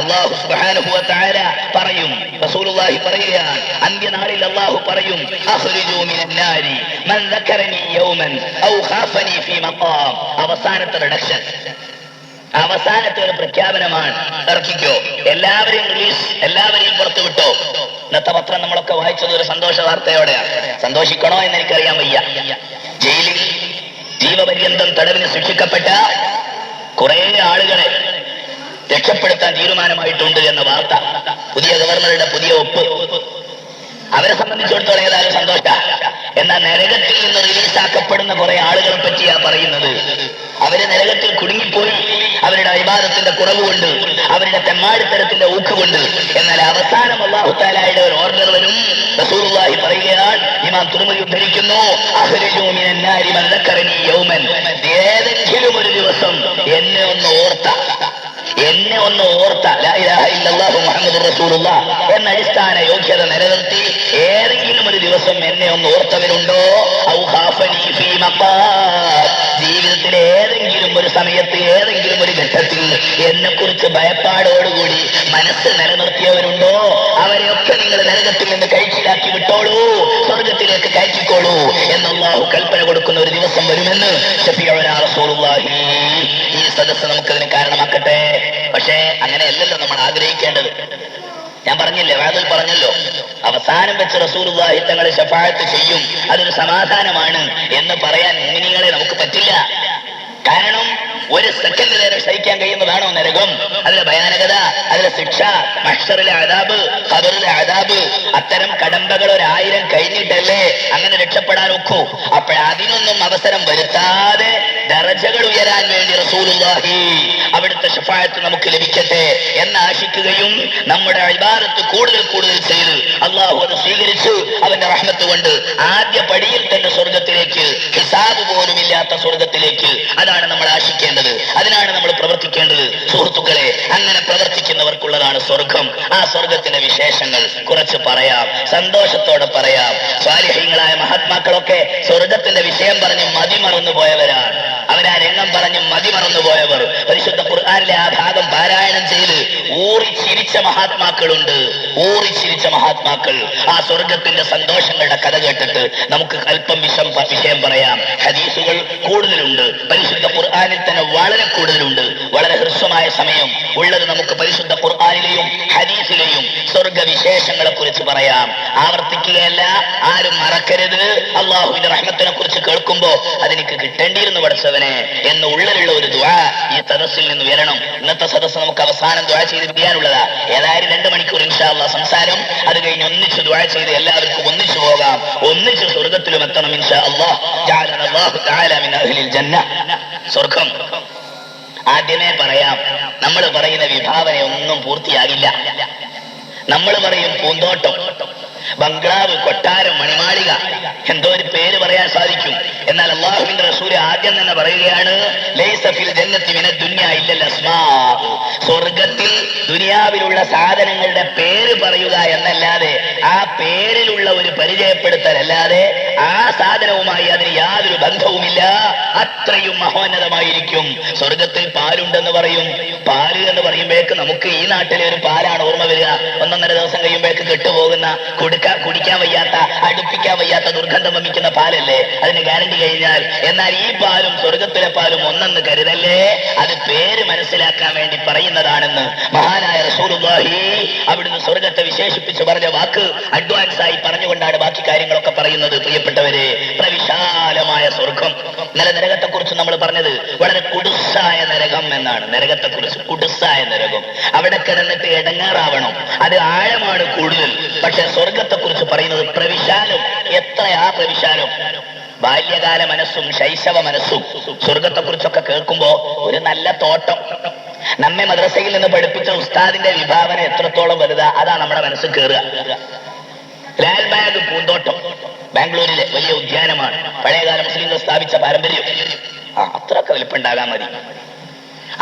അല്ലാഹു സുബ്ഹാനഹു വ തആല പറയും, റസൂലുള്ളാഹി പറയുകയാണ്, അന്ത്യനാളിൽ അല്ലാഹു പറയും, അഖ്രിജൂ മിനൻ നാരി മൻ ദക്കറനി യൗമൻ ഔ ഖാഫനി ഫീ മഖാം. അവസാനത്തെ റിഡക്ഷൻ, അവസാനത്തെ ഒരു പ്രഖ്യാപനമാണ്. ഇറക്കിക്കോ, എല്ലാവരെയും റിലീസ്, എല്ലാവരെയും പുറത്തു വിട്ടോ. ഇന്നത്തെ പത്രം നമ്മളൊക്കെ വായിച്ചത് ഒരു സന്തോഷ വാർത്തയോടെയാണ്. സന്തോഷിക്കണോ എന്ന് എനിക്കറിയാൻ വയ്യ. ജയിലിൽ ജീവപര്യന്തം തടവിന് ശിക്ഷിക്കപ്പെട്ട കുറെ ആളുകളെ രക്ഷപ്പെടുത്താൻ തീരുമാനമായിട്ടുണ്ട് എന്ന വാർത്ത. പുതിയ ഗവർണറുടെ പുതിയ ഒപ്പ്. അവരെ സംബന്ധിച്ചിടത്തോളം ഏതായാലും സന്തോഷ. എന്നാൽ നരകത്തിൽ നിന്ന് റിലീസാക്കപ്പെടുന്ന കുറെ ആളുകളെ പറ്റിയാ പറയുന്നത്. അവര് നരകത്തിൽ കുടുങ്ങിപ്പോയി, അവരുടെ ഇബാദത്തിന്റെ കുറവ് കൊണ്ട്, അവരുടെ തെമ്മാടിത്തരത്തിന്റെ ഊക്കുകൊണ്ട്. എന്നാൽ അവസാനം അല്ലാഹു തആലയുടെ ഒരു ഓർഡർ വരും. റസൂലുള്ളാഹി പറയുകയാണ്, ഇമാം തുർമുദി ഉദ്ധരിക്കുന്നു, അഖ്രിജൂ മിനൻ നാരി മൻ ദക്കറനി യൗമൻ. ഏതെങ്കിലും ഒരു ദിവസം എന്നെ ഒന്ന് ഓർത്ത, ലാ ഇലാഹ ഇല്ലല്ലാഹു മുഹമ്മദുർ റസൂലുള്ളാഹ് എന്ന അടിസ്ഥാന യോഗ്യത നിലനിർത്തി ഏതെങ്കിലും ഒരു ദിവസം എന്നെ ഒന്ന് ഓർത്തവരുണ്ടോ? ഔ ഖാഫനി ഫീ മഖാം. ജീവിതത്തിലെ ഏതെങ്കിലും ഒരു സമയത്ത്, ഏതെങ്കിലും ഒരു ഘട്ടത്തിൽ എന്നെ കുറിച്ച് ഭയപ്പാടോടുകൂടി മനസ്സ് നിലനിർത്തിയവരുണ്ടോ? അവരെയൊക്കെ നിങ്ങൾ നരകത്തിൽ നിന്ന് കഴിച്ചിലാക്കി വിട്ടോളൂ, സ്വർഗത്തിലേക്ക് കയറ്റിക്കോളൂ എന്ന് അല്ലാഹു കൽപ്പന കൊടുക്കുന്ന ഒരു ദിവസം വരുമെന്ന് ശഫീഉനാ റസൂലുള്ളാഹി. ഈ സദസ്സ് നമുക്കതിന് കാരണമാക്കട്ടെ. പക്ഷേ അങ്ങനെയല്ലല്ലോ നമ്മൾ ആഗ്രഹിക്കേണ്ടത്. ഞാൻ പറഞ്ഞില്ലേ, വാതിൽ പറഞ്ഞല്ലോ, അവസാനം വെച്ച് റസൂലുള്ളാഹി തങ്ങളെ ശഫാഅത്ത് ചെയ്യും, അതൊരു സമാധാനമാണ് എന്ന് പറയാൻ മുഅ്മിനീങ്ങളെ നമുക്ക് പറ്റില്ല. കാരണം ഒരു സെക്കൻഡിലേറെ സഹിക്കാൻ കഴിയുന്നതാണോ നരകം? അതിലെ ഭയാനകത, അതിലെ ശിക്ഷ, മഹ്ശറിലെ അദാബ്, ഖബറിലെ അദാബ്, അത്തരം കടമ്പകൾ 1000 കഴിഞ്ഞിട്ടല്ലേ അങ്ങനെ രക്ഷപ്പെടാൻ ഒക്കൂ. അപ്പോഴതിനൊന്നും അവസരം വരുത്താതെ ദറജകൾ ഉയരാൻ വേണ്ടി റസൂലുള്ളാഹി അവിടുത്തെ ശഫാഅത്ത് നമുക്ക് ലഭിക്കട്ടെ എന്ന് ആശിക്കുകയും നമ്മുടെ ഇബാദത്ത് കൂടുതൽ കൂടുതൽ ചെയ്ത് അള്ളാഹു അത് സ്വീകരിച്ചു അവന്റെ റഹ്മത്ത് കൊണ്ട് ആദ്യ പടിയിൽ തന്നെ സ്വർഗത്തിലേക്ക്, ഹിസാബ് പോലും ഇല്ലാത്ത സ്വർഗത്തിലേക്ക്, അതാണ് നമ്മൾ ആശിക്കേണ്ടത്, അതിനാണ് നമ്മൾ പ്രവർത്തിക്കേണ്ടത്. സുഹൃത്തുക്കളെ, അങ്ങനെ പ്രവർത്തിക്കുന്നവർക്കുള്ളതാണ് സ്വർഗം. ആ സ്വർഗത്തിന്റെ വിശേഷങ്ങൾ കുറച്ച് പറയാം, സന്തോഷത്തോടെ പറയാം. സ്വാലിഹീങ്ങളായ മഹാത്മാക്കളൊക്കെ സ്വർഗത്തിന്റെ വിഷയം പറഞ്ഞ് മതിമറന്നു പോയവരാണ്. അവരാ രംഗം പറഞ്ഞ് മതിമറന്നു പോയവർ. പരിശുദ്ധ ഖുർആനിലെ ആ ഭാഗം പാരായണം ചെയ്ത് ഊറിച്ചിരിച്ച മഹാത്മാക്കളുണ്ട്. ഊറിച്ചിരിച്ച മഹാത്മാക്കൾ ആ സ്വർഗത്തിന്റെ സന്തോഷങ്ങളുടെ കഥ കേട്ടിട്ട് നമുക്ക് അല്പം വിഷയം പറയാം. ഹദീസുകൾ കൂടുതലുണ്ട്, പരിശുദ്ധ ഖുർആനിൽ തന്നെ വളരെ കൂടുതലുണ്ട്. വളരെ ഹ്രസ്വമായ സമയം ഉള്ളത് നമുക്ക് പരിശുദ്ധ ഖുർആനിലെയും ഹദീസിലെയും സ്വർഗവിശേഷങ്ങളെ കുറിച്ച് പറയാം. ആവർത്തിക്കുകയല്ല, ആരും മറക്കരുത്. അള്ളാഹുവിന്റെ റഹ്മത്തിനെ കുറിച്ച് കേൾക്കുമ്പോ അതെനിക്ക് കിട്ടേണ്ടിയിരുന്നു പഠിച്ചവനെ എന്ന് ഉള്ളിലുള്ള ഒരു ദുആ ഈ സദസ്സിൽ നിന്ന് വരണം. ഇന്നത്തെ സദസ്സ് നമുക്ക് അവസാനം ദുആ ചെയ്ത് പിരിയാനുള്ളതാ. ഏതായാലും 2 മണിക്കൂർ ഇൻഷാ അല്ലാഹ് സംസാരം. അത് കഴിഞ്ഞ് ഒന്നിച്ച് ദുആ ചെയ്ത് എല്ലാവർക്കും ഒന്നിച്ചു പോകാം, ഒന്നിച്ച് സ്വർഗത്തിലും എത്തണം ഇൻഷാ അല്ലാഹ്. ജഅലന അല്ലാഹു തആല മിൻ അഹ്ലിൽ ജന്ന. സ്വർഗം ആദ്യമേ പറയാം, നമ്മൾ പറയുന്ന വിഭാവനയൊന്നും പൂർത്തിയാകില്ല. നമ്മൾ പറയും പൂന്തോട്ടം, ബംഗ്ലാവ്, കൊട്ടാരം, മണിമാളിക, എന്തോ ഒരു പേര് പറയാൻ സാധിക്കും. എന്നാൽ അല്ലാഹുവിന്റെ റസൂൽ ആദ്യം തന്നെ പറയുകയാണ്, ലൈസ ഫിൽ ജന്നത്തി മിനദ് ദുനിയ ഇല്ലൽ അസ്മാ. സ്വർഗത്തിൽ ദുനിയാവിലുള്ള സാധനങ്ങളുടെ പേര് പറയുക എന്നല്ലാതെ, ആ പേരിലുള്ള ഒരു പരിചയപ്പെടുത്തലല്ലാതെ ആ സാധനവുമായി അതിന് യാതൊരു ബന്ധവുമില്ല. അത്രയും മഹോന്നതമായിരിക്കും. സ്വർഗത്തിൽ പാലുണ്ടെന്ന് പറയും. പാല് എന്ന് പറയുമ്പോഴേക്ക് നമുക്ക് ഈ നാട്ടിലെ ഒരു പാലാണ് ഓർമ്മ വരിക. 1-1.5 ദിവസം കഴിയുമ്പോഴേക്ക് കെട്ടുപോകുന്ന, കുടിക്കാൻ വയ്യാത്ത, അടുപ്പിക്കാൻ വയ്യാത്ത, ദുർഗന്ധം വമിക്കുന്ന പാലല്ലേ, അതിന് ഗ്യാരണ്ടി കഴിഞ്ഞാൽ. എന്നാൽ ഈ പാലും സ്വർഗത്തിലെ പാലും ഒന്നെന്ന് കരുതല്ലേ. അത് പേര് മനസ്സിലാക്കാൻ വേണ്ടി പറയുന്നതാണെന്ന് മഹാനായ റസൂലുള്ളാഹി അവിടുന്ന് സ്വർഗത്തെ വിശേഷിപ്പിച്ച് പറഞ്ഞ വാക്ക് അഡ്വാൻസ് ആയി പറഞ്ഞുകൊണ്ടാണ് ബാക്കി കാര്യങ്ങളൊക്കെ പറയുന്നത്. പ്രിയപ്പെട്ടവരെ, പ്രവിശാലമായ സ്വർഗം. ഇന്നലെ നരകത്തെ കുറിച്ച് നമ്മൾ പറഞ്ഞത് വളരെ കുടുസായ നരകം എന്നാണ്. നരകത്തെ കുറിച്ച് കുടുസായ നരകം, അവിടെ കിടന്നിട്ട് ഇടങ്ങാറാവണം, അത് ആഴമാണ് കൂടുതൽ. പക്ഷെ സ്വർഗത്തെ കുറിച്ച് പറയുന്നത് പ്രവിശാലം. എത്രയാ പ്രവിശാലം! ബാല്യകാല മനസ്സും ശൈശവ മനസ്സും സ്വർഗത്തെ കുറിച്ചൊക്കെ കേൾക്കുമ്പോ ഒരു നല്ല തോട്ടം. നമ്മെ മദ്രസയിൽ നിന്ന് പഠിപ്പിച്ച ഉസ്താദിന്റെ വിഭാവന എത്രത്തോളം വലുതാ, അതാ നമ്മുടെ മനസ്സിൽ കയറുക. ലാൽബാഗ് പൂന്തോട്ടം ബാംഗ്ലൂരിലെ വലിയ ഉദ്യാനമാണ്. പഴയകാല മുസ്ലിങ്ങൾ സ്ഥാപിച്ച പാരമ്പര്യം. അത്രയൊക്കെ വലിപ്പുണ്ടാകാൻ മതി.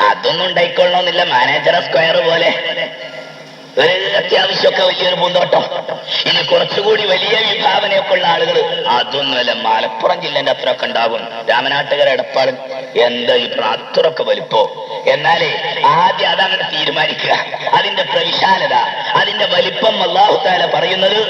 അതൊന്നും ഉണ്ടായിക്കൊള്ളണമെന്നില്ല. മാനേജർ സ്ക്വയർ പോലെ ഒരു അത്യാവശ്യമൊക്കെ വലിയൊരു പൂന്തോട്ടം. ഇനി കുറച്ചുകൂടി വലിയ വിഭാവനയൊക്കെ ഉള്ള ആളുകൾ, അതൊന്നുമല്ല, മലപ്പുറം ജില്ലന്റെ അത്രയൊക്കെ ഉണ്ടാകും. രാമനാട്ടുകര, എടപ്പാളൻ, എന്താ ഈ അത്രയൊക്കെ വലിപ്പോ. എന്നാലേ ആദ്യം അതങ്ങനെ തീരുമാനിക്കുക. അതിന്റെ പ്രവിശാലത, അതിന്റെ വലിപ്പം അല്ലാഹു തആല പറയുന്നത്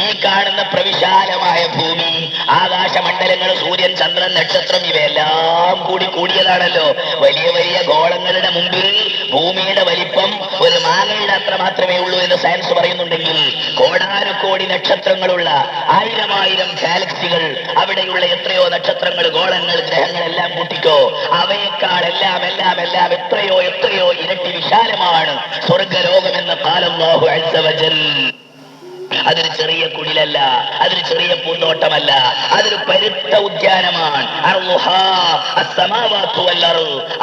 ഈ കാണുന്ന പ്രവിശാലമായ ഭൂമി, ആകാശമണ്ഡലങ്ങൾ, സൂര്യൻ, ചന്ദ്രൻ, നക്ഷത്രം, ഇവയെല്ലാം കൂടിയതാണല്ലോ. വലിയ വലിയ ഗോളങ്ങളുടെ മുമ്പിൽ ഭൂമിയുടെ വലിപ്പം ഒരു മാങ്ങയുടെ അത്ര മാത്രമേ ഉള്ളൂ എന്ന് സയൻസ് പറയുന്നുണ്ടെങ്കിൽ, കോടാനുകോടി നക്ഷത്രങ്ങളുള്ള 1000 ഗാലക്സികൾ, അവിടെയുള്ള എത്രയോ നക്ഷത്രങ്ങൾ, ഗോളങ്ങൾ, ഗ്രഹങ്ങളെല്ലാം കൂട്ടിക്കോ, അവയേക്കാൾ എല്ലാം എത്രയോ ഇരട്ടി വിശാലമാണ് സ്വർഗലോകമെന്ന് ഖാലല്ലാഹു അസ്സ വജൽ. അതൊരു ചെറിയ കുടിലല്ല, അതൊരു ചെറിയ പൂന്തോട്ടമല്ല, അതൊരു പരുത്ത ഉദ്യാനമാണ്.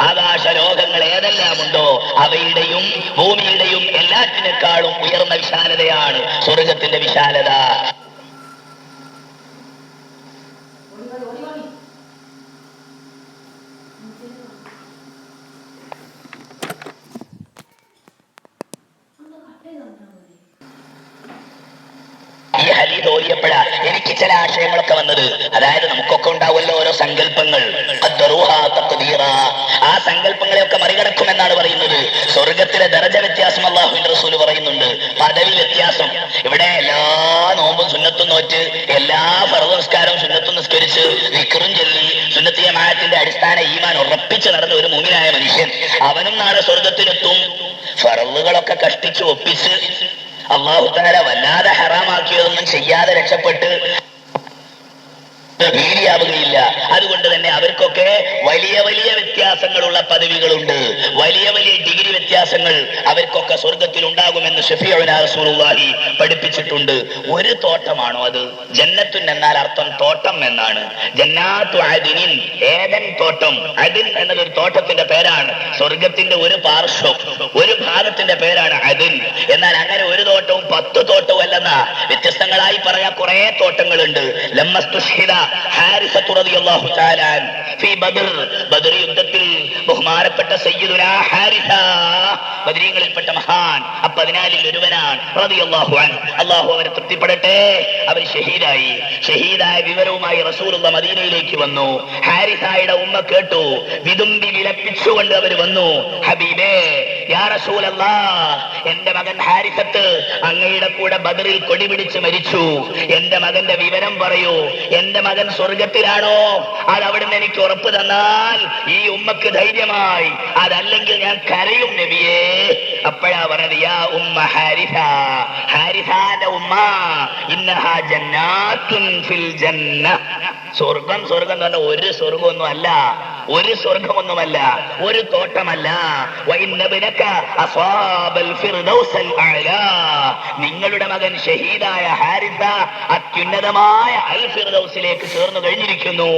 ആകാശ ലോകങ്ങൾ ഏതെല്ലാം ഉണ്ടോ അവയുടെയും ഭൂമിയുടെയും എല്ലാറ്റിനേക്കാളും ഉയർന്ന വിശാലതയാണ് സ്വർഗത്തിന്റെ വിശാലത. ഈ ഹദീസ് ഓതിയപ്പോഴാ എനിക്ക് ചില ആശയങ്ങളൊക്കെ വന്നത്. അതായത് നമുക്കൊക്കെ ഉണ്ടാവുമല്ലോ ഓരോ സങ്കല്പങ്ങൾ. ആ സങ്കല്പങ്ങളെയൊക്കെ മറികടക്കുമെന്നാണ് പറയുന്നത്. സ്വർഗത്തിലെ ദറജ വ്യത്യാസം അല്ലാഹുവിന്റെ റസൂൽ പറയുന്നുണ്ട്, പദവി വ്യത്യാസം. ഇവിടെ എല്ലാ നോമ്പും സുന്നത്തും നോറ്റ്, എല്ലാ ഫർദ് നിസ്കാരവും സുന്നത്തും നിസ്കരിച്ച്, ദിക്റും ചൊല്ലി, സുന്നത്ത് ജമാഅത്തിന്റെ അടിസ്ഥാന ഈമാൻ ഉറപ്പിച്ച് നടന്ന ഒരു മുഅ്മിനായ മനുഷ്യൻ, അവനും നാളെ സ്വർഗത്തിലെത്തും. ഫർളുകളൊക്കെ കഷ്ടിച്ച് ഒപ്പിച്ച് അല്ലാഹു തആല വല്ലാതെ ഹറാമാക്കിയതൊന്നും ചെയ്യാതെ രക്ഷപ്പെട്ട് വീതിയാവുകയില്ല. അതുകൊണ്ട് തന്നെ അവർക്കൊക്കെ വലിയ വലിയ വ്യത്യാസങ്ങളുള്ള പദവികളുണ്ട്, വലിയ വലിയ ഡിഗ്രി വ്യത്യാസങ്ങൾ അവർക്കൊക്കെ സ്വർഗത്തിൽ ഉണ്ടാകുമെന്ന് ശഫീഉനാ റസൂലുള്ളാഹി പഠിപ്പിച്ചിട്ടുണ്ട്. ഒരു തോട്ടമാണോ അത്? ജന്നത്തുൻ എന്നാൽ അർത്ഥം തോട്ടം എന്നാണ്. ജന്നാത്തു അദ്നിൻ, ഏദൻ തോട്ടം. അദ്ൻ എന്നതൊരു തോട്ടത്തിന്റെ പേരാണ്. സ്വർഗത്തിന്റെ ഒരു പാർശ്വം, ഒരു ഭാഗത്തിന്റെ പേരാണ് അദ്ൻ. എന്നാൽ അങ്ങനെ ഒരു തോട്ടവും 10 തോട്ടവും അല്ലെന്നാ. വ്യത്യസ്തങ്ങളായി പറയാൻ കുറെ തോട്ടങ്ങളുണ്ട്. ലമ്മസ്തുഷ്ഹിദ ഹാരിസത്തു റളിയല്ലാഹു തആല ഫീ ബദർ, ബദർ യുദ്ധത്തിൽ ബഹുമാനപ്പെട്ട സയ്യിദുനാ ഹാരിസ, ബദരീങ്ങളിൽപ്പെട്ട മഹാൻ, 14 ഒരുവനാണ് റളിയല്ലാഹു അൻഹു. അല്ലാഹു അവരെ തൃപ്തിപ്പെടട്ടെ. അവർ ഷഹീദായി. ഷഹീദായ വിവരവുമായി റസൂലുള്ള മദീനയിലേക്ക് വന്നു. ഹാരിസയുടെ ഉമ്മ കേട്ടു. വിതുമ്പി വിലപ്പിച്ചുകൊണ്ട് അവർ വന്നു. ഹബീബേ, യാ റസൂലല്ലാഹ്, എന്റെ മകൻ ഹാരിസത്ത് അങ്ങയുടെ കൂടെ ബദറിൽ കൊടി പിടിച്ച് മരിച്ചു. എന്റെ മകന്റെ വിവരം പറയൂ. എന്റെ മകൻ സ്വർഗത്തിലാണോ? അത് അവിടുന്ന് എനിക്ക് ഉറപ്പ് തന്നാൽ ഈ ഉമ്മക്ക് ധൈര്യമായി, അതല്ലെങ്കിൽ ഞാൻ കരയും നബിയേ. അപ്പോഴാ പറഞ്ഞത്, യാ ഉമ്മ ഹാരിസ, ഹാരിസാന്റെ ഉമ്മ, ഇന്നഹാ ജന്നാത്തുൻ ഫിൽ ജന്ന. സ്വർഗം സ്വർഗം എന്ന് പറഞ്ഞ ഒരു സ്വർഗമൊന്നും അല്ല, ഒരു സ്വർഗമൊന്നുമല്ല, ഒരു തോട്ടമല്ല. നിങ്ങളുടെ മകൻ ഷഹീദായ ഹാരിസ അത്യുന്നതമായ അൽ ഫിർദൗസിലേക്ക് ചേർന്നു കഴിഞ്ഞിരിക്കുന്നു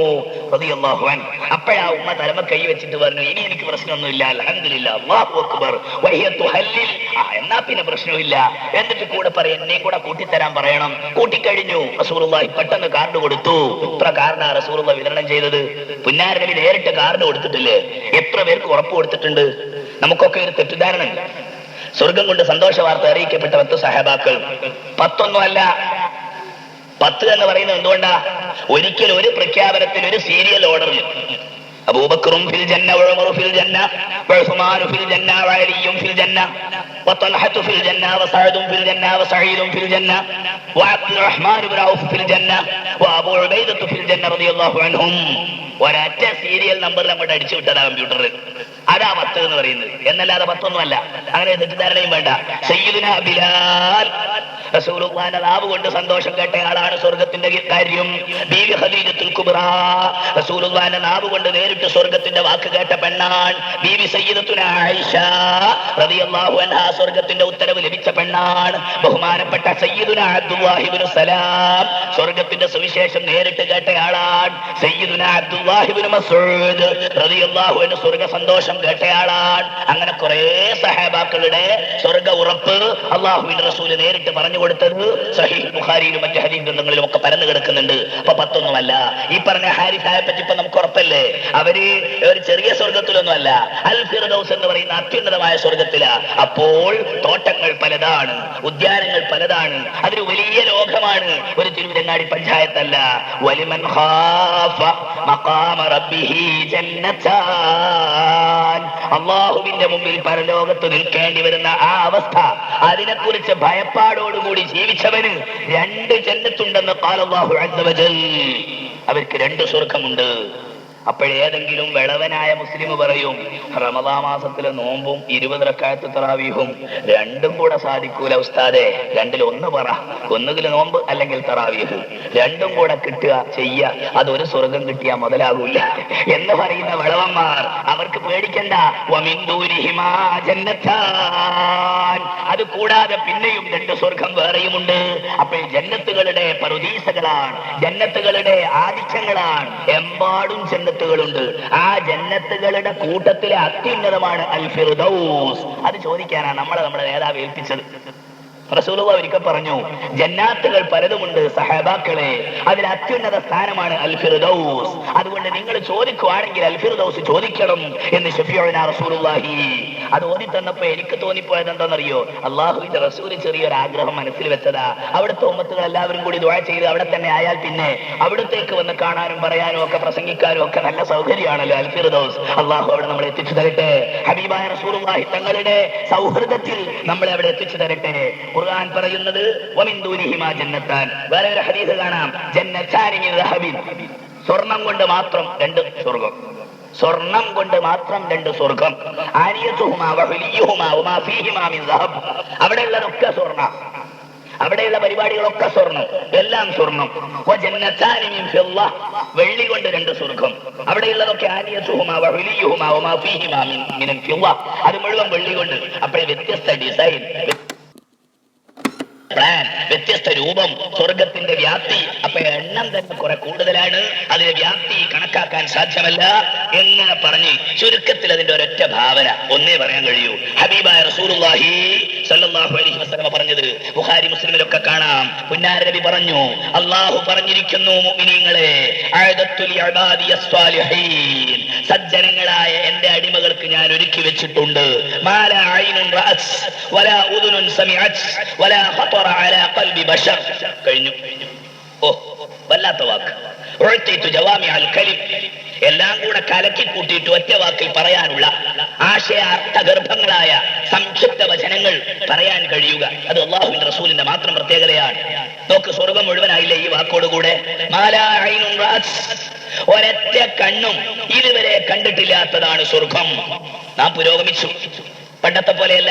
റളിയല്ലാഹു അൻഹു. അപ്പോഴാ ഉമ്മ തലമ കൈ വെച്ചിട്ട് പറഞ്ഞു, ഇനി എനിക്ക് പ്രശ്നമൊന്നുമില്ല, അൽഹംദുലില്ലാഹ്, അല്ലാഹു അക്ബർ, വഹിയ തുഹല്ലിൽ. എന്നാ പിന്നെ പ്രശ്നമില്ല. എന്നിട്ട് കൂടെ പറയും, എന്നെയും കൂടെ കൂട്ടിത്തരാൻ പറയണം. കൂട്ടിക്കഴിഞ്ഞു. റസൂലുള്ളാഹി പെട്ടെന്ന് കാർഡ് കൊടുത്തു. എത്ര കാർഡാണ് റസൂലുള്ളാഹി വിതരണം ചെയ്തത്? പുന്നാര നബി നേരിട്ട് കാർഡ് കൊടുത്തിട്ടില്ലേ? എത്ര പേർക്ക് ഉറപ്പ് കൊടുത്തിട്ടുണ്ട്? നമുക്കൊക്കെ ഒരു തെറ്റിദ്ധാരണ. സ്വർഗം കൊണ്ട് സന്തോഷ വാർത്ത അറിയിക്കപ്പെട്ട 10 സഹാബാക്കൾ. 10 ഒന്നും അല്ല. 10 എന്ന് പറയുന്നത് എന്തുകൊണ്ടാ? ഒരിക്കൽ ഒരു പ്രഖ്യാപനത്തിൽ ഒരു സീരിയൽ ഓർഡറിൽ അബൂബക്കറും ഫിൽ ജന്ന, ഉമറു ഫിൽ ജന്ന, ഉസ്മാനു ഫിൽ ജന്ന, അലിയും ഫിൽ ജന്ന, വതൽഹത്തു ഫിൽ ജന്ന, വസഅദും ഫിൽ ജന്ന, വസഈദും ഫിൽ ജന്ന, വഅബ്ദുറഹ്മാൻ ഇബ്നു ഔഫ് ഫിൽ ജന്ന, വഅബൂ ഉബൈദത്തു ഫിൽ ജന്ന റളിയല്ലാഹു അൻഹും. ഒരൊറ്റ സീരിയൽ നമ്പറിൽ അങ്ങോട്ട് അടിച്ചു വിട്ടതാ കമ്പ്യൂട്ടറിൽ. അതാ 10 എന്ന് പറയുന്നത്, എന്നല്ലാതെ 10 ഒന്നും അല്ല. അങ്ങനെ തെറ്റിദ്ധാരണയും വേണ്ട. സയ്യിദുനാ ബിലാൽ, റസൂലുള്ളാഹിന്റെ നാവ് കൊണ്ട് സന്തോഷം കേട്ടയാളാണ് സ്വർഗത്തിന്റെ കാര്യം. ബീവി ഖദീജത്തുൽ കുബ്രാ, റസൂലുള്ളാഹിന്റെ നാവ് കൊണ്ട് നേരിട്ട് സ്വർഗത്തിന്റെ വാക്ക് കേട്ട പെണ്ണാണ്. ബീവി സയ്യിദത്തുനാ ആയിഷ റളിയല്ലാഹു അൻഹാ, സ്വർഗത്തിന്റെ ഉത്തരവ് ലഭിച്ച പെണ്ണാണ്. ബഹുമാനപ്പെട്ട സയ്യിദുനാ അബ്ദുല്ലാഹി ഇബ്നു സലാം, സ്വർഗത്തിന്റെ സുവിശേഷം നേരിട്ട് കേട്ടയാളാണ്. സയ്യിദുനാ അബ്ദുല്ലാഹി ഇബ്നു മസ്ഊദ് റളിയല്ലാഹു അൻഹു സ്വർഗ സന്തോഷം കേട്ടയാളാണ്. അങ്ങനെ കുറെ സഹാബാക്കളുടെ സ്വർഗ ഉറപ്പ് അല്ലാഹുവിന്റെ റസൂൽ നേരിട്ട് പറഞ്ഞു കൊടുത്തത് സഹീഹ് ബുഖാരിയിലും മറ്റ് ഹദീസ് ഗ്രന്ഥങ്ങളിലും ഒക്കെ പരന്നു കിടക്കുന്നുണ്ട്. അപ്പൊ 10 ഒന്നുമല്ല. ഈ പറഞ്ഞ ഹാരിസായെ പറ്റി ഇപ്പൊ നമുക്ക് ഉറപ്പല്ലേ? അവര് ഒരു ചെറിയ സ്വർഗത്തിലൊന്നും അല്ല, അൽ ഫിർദൗസ് എന്ന് പറയുന്ന അത്യുന്നതമായ സ്വർഗത്തിലാ. അപ്പോൾ തോട്ടങ്ങൾ പലതാണ്, ഉദ്യാനങ്ങൾ പലതാണ്, അതൊരു വലിയ ലോകമാണ്. ഒരു തിരുവിരങ്ങാടി പഞ്ചായത്തല്ല. വലിമൻ ഖാഫ മഖാമ റബ്ബിഹി ജന്നതാൻ, അല്ലാഹുവിന്റെ മുമ്പിൽ പരലോകത്ത് നിൽക്കേണ്ടി വരുന്ന ആ അവസ്ഥ, അതിനെക്കുറിച്ച് ഭയപ്പാടോടുകൂടി ജീവിച്ചവന് 2 ജന്നത്തുണ്ടെന്ന് ഖാലല്ലാഹു അസ്സ വജൽ. അവർക്ക് 2 സ്വർഗമുണ്ട്. അപ്പോഴേതെങ്കിലും വിളവനായ മുസ്ലിം പറയും, റമദാൻ മാസത്തിലെ നോമ്പും 20 റക്അത്ത് തറാവീഹും രണ്ടും കൂടെ സാധിക്കൂല ഉസ്താദേ, 2ൽ 1 പറ, ഒന്നുകിൽ നോമ്പ് അല്ലെങ്കിൽ തറാവീഹ്, രണ്ടും കൂടെ കിട്ടുക ചെയ്യ, അതൊരു സ്വർഗം കിട്ടിയാൽ മുതലാകൂല എന്ന് പറയുന്ന വിളവന്മാർ, അവർക്ക് പേടിക്കണ്ട. വമിൻ ദൂരിഹിമാ ജന്നത്താൻ, അത് കൂടാതെ പിന്നെയും 2 സ്വർഗം വേറെയുമുണ്ട്. അപ്പോൾ ജന്നത്തുകളുടെ പറുദീസകളാണ്, ജന്നത്തുകളുടെ ആദിത്യങ്ങളാണ്, എമ്പാടും ജന്നത്തുകളുണ്ട്. ആ ജന്നത്തുകളുടെ കൂട്ടത്തിലെ അത്യുന്നതമാണ് അൽ ഫിർദൗസ്. അത് ചോദിക്കാനാണ് നമ്മുടെ നേതാവ് ഏൽപ്പിച്ചത്. റസൂലുള്ളാഹി ഒരിക്കൽ പറഞ്ഞു, ജന്നാത്തുകൾ പലതുമുണ്ട് സഹാബാക്കളെ, അതിൽ അത്യുന്നത സ്ഥാനമാണ് അൽ ഫിർദൗസ്. അതുകൊണ്ട് നിങ്ങൾ ചോദിക്കുവാണെങ്കിൽ അൽ ഫിർദൗസ് ചോദിക്കണം എന്ന് ശഫീഉനാ റസൂലുള്ളാഹി. അത് ഓതി തന്നപ്പോ എനിക്ക് തോന്നിപ്പോയത് എന്താണെന്നറിയോ? അള്ളാഹുവിന്റെ റസൂൽ ചെറിയൊരു ആഗ്രഹം മനസ്സിൽ വെച്ചതാ. അവിടുത്തെ ഉമ്മത്തുകൾ എല്ലാവരും കൂടി ദുആ ചെയ്ത് അവിടെ തന്നെ ആയാൽ പിന്നെ അവിടത്തേക്ക് വന്ന് കാണാനും പറയാനും ഒക്കെ പ്രസംഗിക്കാനും ഒക്കെ നല്ല സൗകര്യമാണല്ലോ അൽ ഫിർദൗസ്. അള്ളാഹു അവിടെ നമ്മളെ എത്തിച്ചു തരട്ടെ. ഹബീബായ റസൂലുള്ളാഹി തങ്ങളുടെ സൗഹൃദത്തിൽ നമ്മളെ അവിടെ എത്തിച്ചു തരട്ടെ. ഖുർആൻ പറയുന്നത് വമിൻ ദൂനിഹിമാ ജന്നത്താൻ. വേറെ ഒരു ഹദീസ് കാണാം, ജന്നത്താനി മിൻ ദഹബിൻ, സ്വർണം കൊണ്ട് മാത്രം 2 സ്വർഗം, സ്വർണം കൊണ്ട് മാത്രം 2 സ്വർഗം. ആനിയതുഹുമാ വഹുലിയുഹുമാ വമാ ഫീഹിമാ മിൻ ദഹബ്, അവിടെ ഉള്ളതൊക്കെ സ്വർണം. അവിടെയുള്ള പരിപാടികളൊക്കെ സ്വർണം, എല്ലാം സ്വർണം. വെള്ളി കൊണ്ട് 2 സ്വർഗം. അവിടെയുള്ളതൊക്കെ അത് മുഴുവൻ വെള്ളി കൊണ്ട്. അപ്പോൾ വ്യത്യസ്ത ഡിസൈൻ, പ്ലാൻ, വ്യത്യസ്ത രൂപം, സ്വർഗത്തിന്റെ വ്യാപ്തി. അപ്പൊ എണ്ണം തന്നെ കുറെ കൂടുതലാണ്, അതിന്റെ വ്യാപ്തി കണക്കാക്കാൻ സാധ്യമല്ല എന്ന് പറഞ്ഞ് ചുരുക്കത്തിൽ അതിന്റെ ഒരൊറ്റ ഭാവന ഒന്നേ പറയാൻ കഴിയൂ. ഹബീബായ റസൂലുള്ളാഹി സ്വല്ലല്ലാഹു അലൈഹി വസല്ലം പറഞ്ഞത് ബുഖാരി മുസ്ലിമിലൊക്കെ കാണാം. പുന്നാര നബി പറഞ്ഞു, അല്ലാഹു പറഞ്ഞിരിക്കുന്നു, മുഅ്മിനീങ്ങളെ, അഅദത്തു ലിഇബാദിയസ് സ്വാലിഹീൻ, സജ്ജനങ്ങളായ എന്റെ അടിമകൾക്ക് ഞാൻ ഒരുക്കി വെച്ചിട്ടുണ്ട്. മാലാ ഐനുൻ റഅസ് വലാ ഉദുനുൻ സമിഅത് വലാ ഖതറ അലാ ഖൽബി ബശർ. കഴിഞ്ഞു. ഓ, വല്ലാത്ത വാക്ക്. ഉഅ്തീതു ജവാമിഅൽ കലിം, എല്ലാം കൂടെ കലക്കി കൂട്ടിയിട്ട് ഒറ്റ വാക്കിൽ പറയാനുള്ള ആശയാർത്ഥഗർഭങ്ങളായ സംക്ഷിപ്ത വചനങ്ങൾ പറയാൻ കഴിയുക, അത് അല്ലാഹുവിന്റെ റസൂലിന്റെ മാത്രം പ്രത്യേകതയാണ്. നോക്ക്, സ്വർഗം മുഴുവനായില്ലേ ഈ വാക്കോടുകൂടെ? മാലാ ഐനുൻ റഅസ്, ഒരൊറ്റ കണ്ണും ഇതുവരെ കണ്ടിട്ടില്ലാത്തതാണ് സ്വർഗം. നാം പുരോഗമിച്ചു. പണ്ടത്തെ പോലെയല്ല.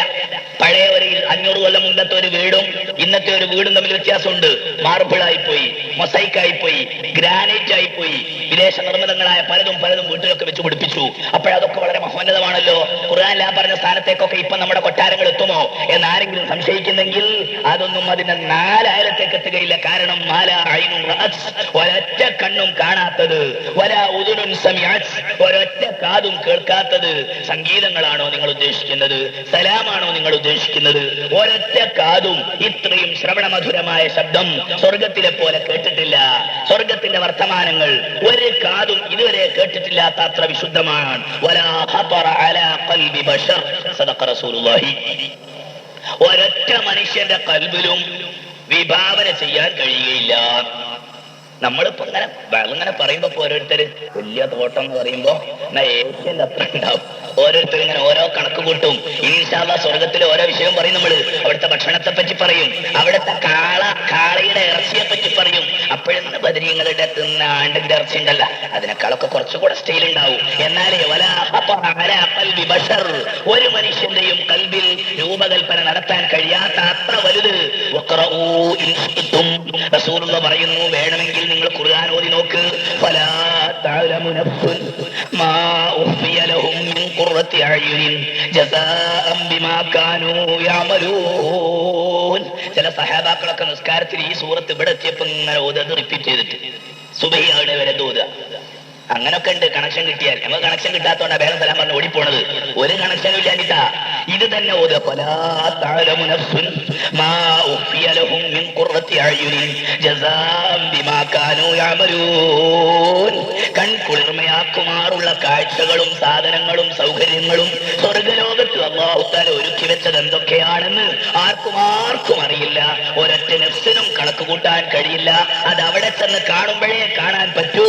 പഴയ ഒരു 500 കൊല്ലം മുമ്പത്തെ ഒരു വീടും ഇന്നത്തെ ഒരു വീടും തമ്മിൽ വ്യത്യാസമുണ്ട്. മാർബിളായിപ്പോയി, മൊസൈക്കായിപ്പോയി, ഗ്രാനൈറ്റ് ആയിപ്പോയി, വിദേശ നിർമ്മിതങ്ങളായ പലതും വീട്ടിലൊക്കെ വെച്ച് പിടിപ്പിച്ചു. അപ്പോഴതൊക്കെ വളരെ മഹോന്നതമാണല്ലോ. ഖുർആനിൽ ആ പറഞ്ഞ സ്ഥാനത്തേക്കൊക്കെ ഇപ്പൊ നമ്മുടെ കൊട്ടാരങ്ങൾ എത്തുമോ എന്ന് ആരെങ്കിലും സംശയിക്കുന്നെങ്കിൽ അതൊന്നും അതിന്റെ 4 അയലത്തേക്ക് എത്തുകയില്ല. കാരണം മാലാ ഐനുൻ റഅസ്, ഒരൊറ്റ കണ്ണും കാണാത്തത്, വലാ ഉദുനുൻ സമിഅത്, ഒരൊറ്റ കാതും കേൾക്കാത്തത്. സംഗീതങ്ങളാണോ നിങ്ങൾ ഉദ്ദേശിക്കുന്നത്? സലാമാണോ നിങ്ങൾ ഉദ്ദേശിക്കുന്നത്? ഒരൊറ്റ കാതും ഇത്രയും ശ്രവണമധുരമായ ശബ്ദം സ്വർഗത്തിലെ പോലെ കേട്ടിട്ടില്ല. സ്വർഗത്തിന്റെ വർത്തമാനങ്ങൾ ഒരു കാതും ഇതുവരെ കേട്ടിട്ടില്ലാത്ത അത്ര വിശുദ്ധമാണ്. വലാ ഖതറ അലാ ഖൽബി ബശർ, സദഖ റസൂലുള്ളാഹി. ഒരൊറ്റ മനുഷ്യന്റെ കൽബിലും വിഭാവന ചെയ്യാൻ കഴിയുകയില്ല. നമ്മളിപ്പോ ഇങ്ങനെ പറയുമ്പോ ഓരോരുത്തര് വലിയ തോട്ടം എന്ന് പറയുമ്പോ ഏഷ്യന്റെ അത്ര ഉണ്ടാവും. ഓരോരുത്തർ ഇങ്ങനെ ഓരോ കണക്ക് കൂട്ടും. ഇൻഷാ അല്ലാഹ് സ്വർഗത്തിലെ ഓരോ വിഷയം പറയും. നമ്മള് അവിടുത്തെ ഭക്ഷണത്തെ പറ്റി പറയും, അവിടുത്തെ കാളയുടെ ഇറച്ചിയെ പറ്റി പറയും. അപ്പോഴെന്ന് ബദരീങ്ങളുടെ തിന്ന ആണ്ടിന്റെ ഇറച്ചി ഉണ്ടല്ല, അതിനേക്കാളൊക്കെ കുറച്ചുകൂടെ സ്റ്റൈൽ ഉണ്ടാവും. എന്നാലേ ഒരു മനുഷ്യന്റെയും കൽബിൽ രൂപകൽപ്പന നടത്താൻ കഴിയാത്ത അത്ര വലുത്. റസൂലുള്ളാഹി പറയുന്നു, വേണമെങ്കിൽ നിങ്ങൾ ഖുർആൻ ഓതി നോക്ക്. ഫലാ തഅലമു നഫ്സുൻ മാ ഉഖ്ഫിയ ലഹും മിൻ ഖുർറത്തി അയ്യുനിൻ ജസാഅൻ ബിമാ കാനൂ യഅമലൂൻ. ചില സഹാബാക്കളൊക്കെ നിസ്കാരത്തിൽ ഈ സൂറത്ത് ഇവിടെ എത്തിയപ്പോൾ ഇങ്ങനെ ഓതത് റിപ്പീറ്റ് ചെയ്തിട്ട് സുബഹിയാണ് വരെ ഓതുക. അങ്ങനൊക്കെ ഉണ്ട്. കണക്ഷൻ കിട്ടിയാൽ. നമ്മൾ കണക്ഷൻ കിട്ടാത്തോണ്ടാ വേഗം സലാം പറഞ്ഞ് ഓടിപ്പോണത്. ഒരു കണക്ഷനും ഇല്ലാഞ്ഞിട്ടാ ഇത് തന്നെ ഓതുക. ഫലാ തഅലമു നഫ്സുൻ മാ ഉഖ്ഫിയ ലഹും മിൻ ഖുർറത്തി അയ്യുനിൻ ജസാഅൻ ബിമാ കാനൂ യഅമലൂൻ. കൺകുളിർമയാക്കുമാറുള്ള കാഴ്ചകളും സാധനങ്ങളും സൗകര്യങ്ങളും സ്വർഗലോകത്ത് അല്ലാഹു തആല ഒരുക്കി വെച്ചത് എന്തൊക്കെയാണെന്ന് ആർക്കും അറിയില്ല. ഒരൊറ്റ നഫ്സിനും കണക്ക് കൂട്ടാൻ കഴിയില്ല. അത് അവിടെ ചെന്ന് കാണുമ്പോഴേ കാണാൻ പറ്റൂ.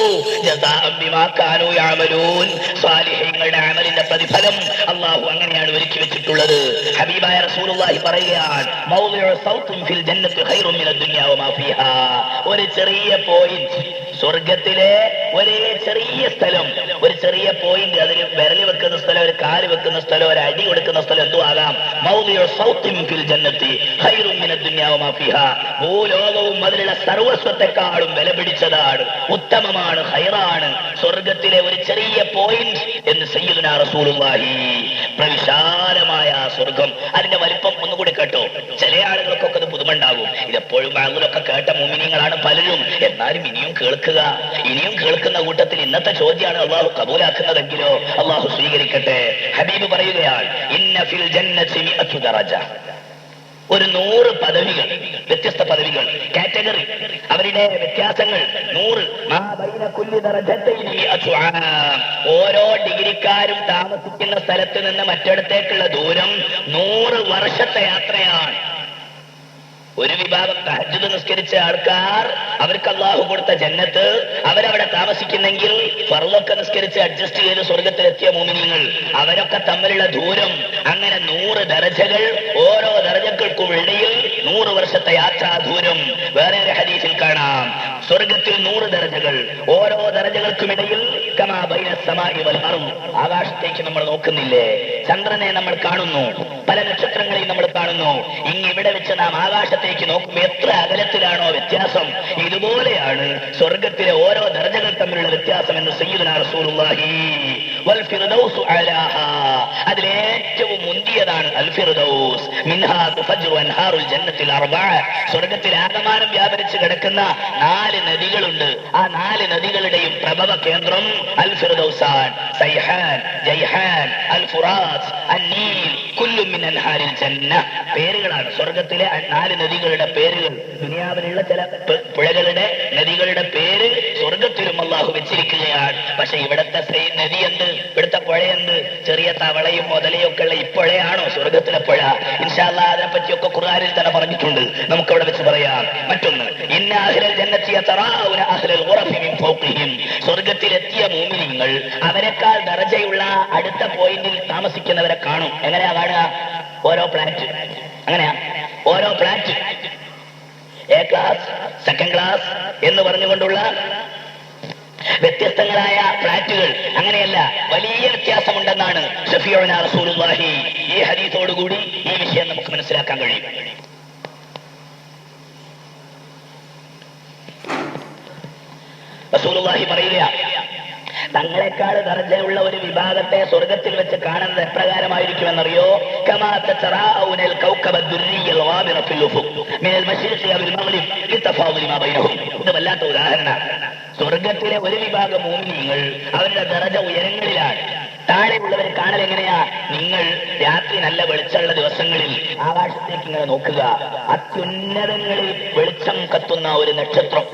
ജസാഅൻ ബിമാ കാനൂ യഅമലൂൻ. സ്വാലിഹീങ്ങളുടെ അമലിന്റെ പ്രതിഫലം അല്ലാഹു അങ്ങനെയാണ് ഒരുക്കി വെച്ചിട്ടുള്ളത്. ഹബീബായ റസൂലുള്ളാഹി പറയുകയാണ്, മൗദിഉ സൗത്തിൻ ഫിൽ ജന്നത്തി ഖൈറുൻ മിനദ് ദുനിയാ വമാ ഫീഹാ. ഒരു ചെറിയ പോയിന്റ്, സ്വർഗത്തിലെ ഒരേ ചെറിയ സ്ഥലം, ഒരു ചെറിയ പോയിന്റ്, അതിന് വിരൽ വെക്കുന്ന സ്ഥലം, ഒരു കാല് വെക്കുന്ന സ്ഥലം, ഒരു അടി കൊടുക്കുന്ന സ്ഥലം, എന്തും ആകാം. മൗദിഉ സൗത്തിൻ ഫിൽ ജന്നത്തി ഖൈറുൻ മിനദ് ദുനിയാ വമാ ഫീഹാ. ഭൂലോകവും അതിലുള്ള സർവസ്വത്തെക്കാളും വില പിടിച്ചതാണ്, ഉത്തമമാണ്, ഖൈറാണ് സ്വർഗത്തിലെ ഒരു ചെറിയ പോയിന്റ് എന്ന് സയ്യിദുനാ റസൂലുള്ളാഹി. പ്രവിശാലമായ സ്വർഗം, അതിന്റെ വലിപ്പം ഒന്നുകൂടി കേട്ടോ. ചില ആളുകൾക്കൊക്കെ അത് പുതുമുണ്ടാകും. ഇതെപ്പോഴും ബാങ്കിലൊക്കെ കേട്ട മുഅ്മിനീങ്ങളാണ് പലരും. എന്നാലും ഇനിയും കേൾക്കുന്ന കൂട്ടത്തിൽ ഇന്നത്തെ ചോദ്യമാണ് അള്ളാഹു കബൂലാക്കുന്നതെങ്കിലോ അള്ളാഹു സ്വീകരിക്കട്ടെ. ഹബീബ് പറയുകയാണ്, ഇന്ന ഫിൽ ജന്നത്തി മിഅതു ദറജ. ഒരു 100 പദവികൾ, വ്യത്യസ്ത പദവികൾ, കാറ്റഗറി, അവരുടെ വ്യത്യാസങ്ങൾ 100. ഓരോ ഡിഗ്രിക്കാരും താമസിക്കുന്ന സ്ഥലത്ത് നിന്ന് മറ്റിടത്തേക്കുള്ള ദൂരം 100 വർഷത്തെ യാത്രയാണ്. ഒരു വിഭാഗം തഹജ്ജുദ് നിസ്കരിച്ച ആൾക്കാർ, അവർക്ക് അല്ലാഹു കൊടുത്ത ജന്നത്ത്, അവരവിടെ താമസിക്കുന്നെങ്കിൽ ഫർളൊക്കെ നിസ്കരിച്ച് അഡ്ജസ്റ്റ് ചെയ്ത് സ്വർഗത്തിലെത്തിയ മുഅ്മിനീങ്ങൾ, അവരൊക്കെ തമ്മിലുള്ള ദൂരം അങ്ങനെ 100 ദറജകൾ. ഓരോ ദറജകൾക്കും ഇടയിൽ 100 വർഷത്തെ യാത്രാ ദൂരം. വേറെ ഒരു ഹദീസിൽ കാണാം, സ്വർഗത്തിൽ 100 ദർജകൾ. ഓരോ ദർജകൾക്കുമിടയിൽ കമാ ബൈന സമാഇ വൽ അർദ്, ആകാശത്തേക്ക് നമ്മൾ നോക്കുന്നില്ലേ, ചന്ദ്രനെ നമ്മൾ കാണുന്നു, പല നക്ഷത്രങ്ങളെയും നമ്മൾ കാണുന്നു. ഇവിടെ വെച്ച് നാം ആകാശത്തേക്ക് നോക്കുമ്പോൾ എത്ര അകലത്തിലാണോ വ്യത്യാസം, ഇതുപോലെയാണ് സ്വർഗത്തിലെ ഓരോ ദർജകൾ തമ്മിലുള്ള വ്യത്യാസം എന്ന് സയ്യിദുനാ റസൂലുള്ളാഹി. വൽ ഫിർദൗസു അലാഹാ, അതിലേറ്റവും മുന്തിയതാണ് അൽ ഫിർദൗസ്. മിൻഹാ തുഫജ്ജറു അൻഹാറുൽ ജന്നത്തിൽ അർബഅ, സ്വർഗത്തിൽ ആകമാനം വ്യാപരിച്ച് കിടക്കുന്ന 4 നദികളുണ്ട്. ആ 4 നദികളുടെയും പ്രഭവ കേന്ദ്രം അൽ ഫിർദൗസാൻ. സൈഹാൻ, ജൈഹാൻ, അൽ ഫുറാത്ത്, അന്നീൽ, കുല്ലു മിൻ അൻഹാരിൽ ജന്ന, പേരുകളാണ് സ്വർഗത്തിലെ 4 നദികളുടെ പേരുകൾ. ദുനിയാവിലുള്ള ചില പുഴകളുടെ നദികളുടെ പേര് സ്വർഗത്തിലും അല്ലാഹു വെച്ചിരിക്കുകയാണ്. പക്ഷെ ഇവിടത്തെ നദി എന്ത്, ഇവിടുത്തെ പുഴയെന്ത്, ചെറിയ തവളയും മുതലയും ഒക്കെ ഉള്ള ഇപ്പുഴയാണോ സ്വർഗത്തിലെ പുഴ? ഇൻഷാ അല്ലാഹ് അതിനെ പറ്റിയൊക്കെ ഖുർആനിൽ തന്നെ പറഞ്ഞിട്ടുണ്ട്, നമുക്ക് അവിടെ വെച്ച് പറയാം. മറ്റൊന്ന്, ഇന്ന അഹ്ലൽ ജന്നത്തി യതറാഉന അഹ്ലൽ ഗുറഫി മിൻ ഫൗഖിഹിം, സ്വർഗത്തിലെത്തിയ മുഅ്മിനീങ്ങൾ അവരെക്കാൾ ദർജയുള്ള അടുത്ത പോയിന്റിൽ താമസിക്കുന്നവരെ കാണും. എങ്ങനെയാ കാണുക? ഓരോ ഫ്ലാറ്റ്, അങ്ങനെയാ ഓരോ flat, A class, second class എന്ന് പറഞ്ഞുകൊണ്ടുള്ള വ്യത്യസ്തങ്ങളായ ഫ്ലാറ്റുകൾ. അങ്ങനെയല്ല, വലിയ വ്യത്യാസമുണ്ടെന്നാണ് ശഫീഉനാ റസൂലുള്ളാഹി. ഈ ഹദീസോടുകൂടി ഈ വിഷയം നമുക്ക് മനസ്സിലാക്കാൻ കഴിയും. റസൂലുള്ളാഹി പറയുക, തങ്ങളെക്കാൾ ദർജയുള്ള ഒരു വിഭാഗത്തെ സ്വർഗത്തിൽ വെച്ച് കാണുന്നത് എപ്രകാരമായിരിക്കുമെന്നറിയോ? കമാ തതറാഉനൽ കൗകബ ദുർരിയൽ ഗാബിറ ഫിൽ ഉഫുഖ് മിനൽ മശ്രിഖി വൽ മഗ്രിബ് ലിതഫാദുലി മാ ബൈനഹും. ഇത് വല്ലാത്ത ഉദാഹരണമാണ്. സ്വർഗത്തിലെ ഒരു വിഭാഗം മുഅ്മിനീങ്ങൾ അവരുടെ ദർജ ഉയരങ്ങളിലാണ്. താഴെയുള്ളവർ കാണൽ എങ്ങനെയാ? നിങ്ങൾ രാത്രി നല്ല വെളിച്ചമുള്ള ദിവസങ്ങളിൽ ആകാശത്തേക്ക് ഇങ്ങനെ നോക്കുക, അത്യുന്നതങ്ങളിൽ വെളിച്ചം കത്തുന്ന ഒരു നക്ഷത്രം,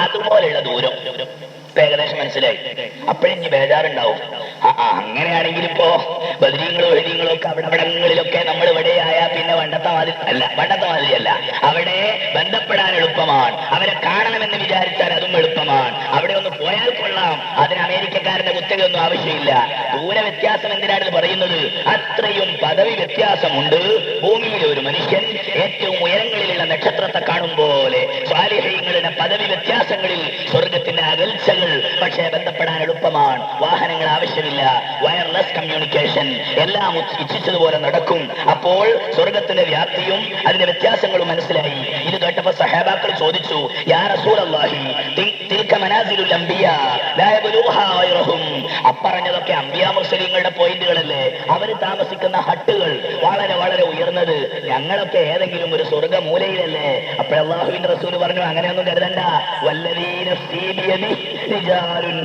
അതുപോലെയുള്ള ദൂരം ഏകദേശം മനസ്സിലായി. അപ്പോഴിഞ്ഞ് ബേജാറുണ്ടാവും. അങ്ങനെയാണെങ്കിൽ ഇപ്പോ ബദരീങ്ങളോ എഴുതിങ്ങളോ ഒക്കെ അവിടങ്ങളിലൊക്കെ നമ്മൾ ഇവിടെയായ പിന്നെ പണ്ടത്തെ മാതിരിയല്ല. അവിടെ ബന്ധപ്പെടാൻ എളുപ്പമാണ്, അവരെ കാണണമെന്ന് വിചാരിച്ചാൽ അതും എളുപ്പമാണ്. അവിടെ ഒന്ന് പോയാൽ കൊള്ളാം, അതിന് അമേരിക്കക്കാരന്റെ കുത്തകയൊന്നും ആവശ്യമില്ല. ദൂര വ്യത്യാസം എന്തിനാണ് പറയുന്നത്? അത്രയും പദവി വ്യത്യാസമുണ്ട്. ഭൂമിയിലെ ഒരു മനുഷ്യൻ ഏറ്റവും ഉയരങ്ങളിലുള്ള നക്ഷത്രത്തെ കാണും പോലെ സ്വാലിഹീങ്ങളുടെ പദവി വ്യത്യാസങ്ങളിൽ സ്വർഗത്തിന്റെ അകൽച്ചകൾ, പക്ഷേ ബന്ധപ്പെടാൻ എളുപ്പമാണ്. വാഹനങ്ങൾ ആവശ്യമില്ല, വയർലെസ് കമ്മ്യൂണിക്കേഷൻ, എല്ലാം ഇച്ഛിച്ചതുപോലെ നടക്കും. അപ്പോൾ സ്വർഗത്തിന്റെ വ്യാപ്തിയും അതിന്റെ വ്യത്യാസങ്ങളും മനസ്സിലായി. ഇത് കേട്ടപ്പോ സഹാബാക്കൾ ചോദിച്ചു, യാ റസൂലല്ലാഹി തിൽക മനാസിലുൽ അംബിയാ ലാ യബ്ലുഹാ ഗൈറഹും. അപ്പറഞ്ഞതൊക്കെ അംബിയാ മുർസലീങ്ങളുടെ പോയിന്റുകളല്ലേ, അവര് താമസിക്കുന്ന ഹട്ടുകൾ വളരെ വളരെ ഉയർന്നത്, ഞങ്ങളൊക്കെ ഏതെങ്കിലും ഒരു സ്വർഗ മൂലയിലല്ലേ. അപ്പോൾ അല്ലാഹുവിന്റെ റസൂൽ പറഞ്ഞു, അങ്ങനെയൊന്നും കരുതണ്ട. വല്ലദീന നഫ്സീ ബിയദിഹി റിജാലുൻ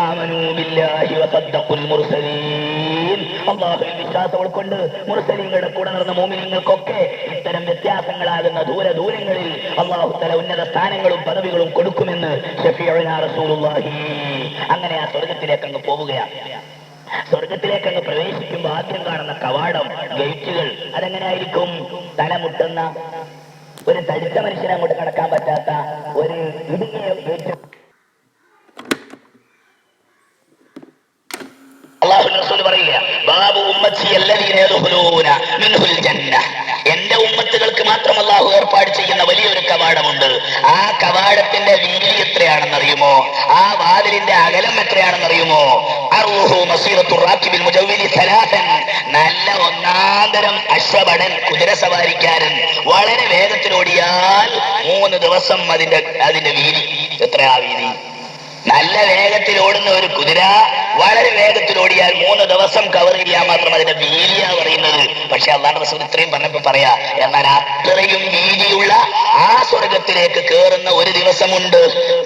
ആമനൂ ബില്ലാഹി വസദ്ദഖുൽ മുർസലീൻ. അല്ലാഹുവിൽ വിശ്വാസം ഉൾക്കൊണ്ട് മുർസലീങ്ങളുടെ കൂടെ നടന്ന മുഅ്മിനീങ്ങൾക്കൊക്കെ ഇത്തരം വ്യത്യാസങ്ങളാകുന്ന ദൂരങ്ങളിൽ അല്ലാഹു തആല ഉന്നത സ്ഥാനങ്ങളും പദവികളും കൊടുക്കുമെന്ന് ശഫീഉനാ റസൂലുള്ളാഹി. അങ്ങനെ ആ സ്വർഗത്തിലേക്ക് അങ്ങ് പോവുകയാണ്. സ്വർഗത്തിലേക്ക് അങ്ങ് പ്രവേശിക്കുമ്പോൾ ആദ്യം കാണുന്ന കവാടം, ഗേറ്റുകൾ, അതെങ്ങനെയായിരിക്കും? തലമുട്ടുന്ന ഒരു തടിച്ച മനുഷ്യനെ അങ്ങോട്ട് കടക്കാൻ പറ്റാത്ത ഒരു ഇടുങ്ങിയ ഗേറ്റ്. അല്ലാഹുവിന്റെ റസൂൽ പറയുക, ബാബു ഉമ്മത്തി അല്ലദീന യദ്ഖുലൂന മിൻഹുൽ ജന്ന, എന്റെ ഉമ്മത്തുകൾക്ക് മാത്രം അല്ലാഹു ഏർപ്പാട് ചെയ്യുന്ന വലിയൊരു കവാടമുണ്ട്. ആ കവാടത്തിന്റെ വീതി എത്രയാണെന്നറിയുമോ? ആ വാതിലിന്റെ അകലം എത്രയാണെന്നറിയുമോ? അർഹു മസീറത്തു റാക്കിബിൽ മുജവ്വിലി സലാസൻ, നല്ല ഒന്നാന്തരം അശ്വഭടൻ, കുതിരസവാരിക്കാരൻ വളരെ വേഗത്തിലോടിയാൽ 3 ദിവസം അതിന്റെ വീതി. എത്രയാ വീതി? നല്ല വേഗത്തിൽ ഓടുന്ന ഒരു കുതിര വളരെ വേഗത്തിൽ ഓടിയാൽ 3 ദിവസം കവർ ചെയ്യാൻ മാത്രം അതിന്റെ വീതിയാ പറയുന്നത്. പക്ഷെ അല്ലാഹുവിന്റെ റസൂൽ ഇത്രയും പറഞ്ഞപ്പോ പറയാ, എന്നാൽ അത്രയും വീതിയുള്ള ആ സ്വർഗത്തിലേക്ക് കേറുന്ന ഒരു ദിവസമുണ്ട്.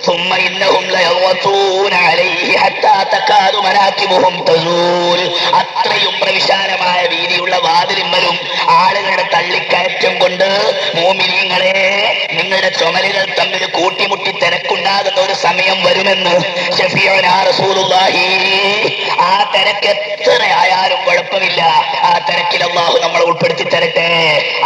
ثم إنهم ليغوصون عليه حتى تكاد مناكبهم تزول. അത്രയും പ്രവിശാലമായ വീതിയുള്ള വാതിലിന്മേലും ആളുകളുടെ തള്ളിക്കയറ്റം കൊണ്ട് മുഅ്മിനീങ്ങളെ, നിങ്ങളുടെ ചുമലുകൾ തമ്മിൽ കൂട്ടിമുട്ടി തിരക്കുണ്ടാകുന്ന ഒരു സമയം വരുമെന്ന് ശഫീഉനാ റസൂലുള്ളാഹി. ആ തിരക്ക് എത്രയായാലും കുഴപ്പമില്ല, ആ തിരക്കിൽ അല്ലാഹു നമ്മളെ ഉൾപ്പെടുത്തി തരട്ടെ.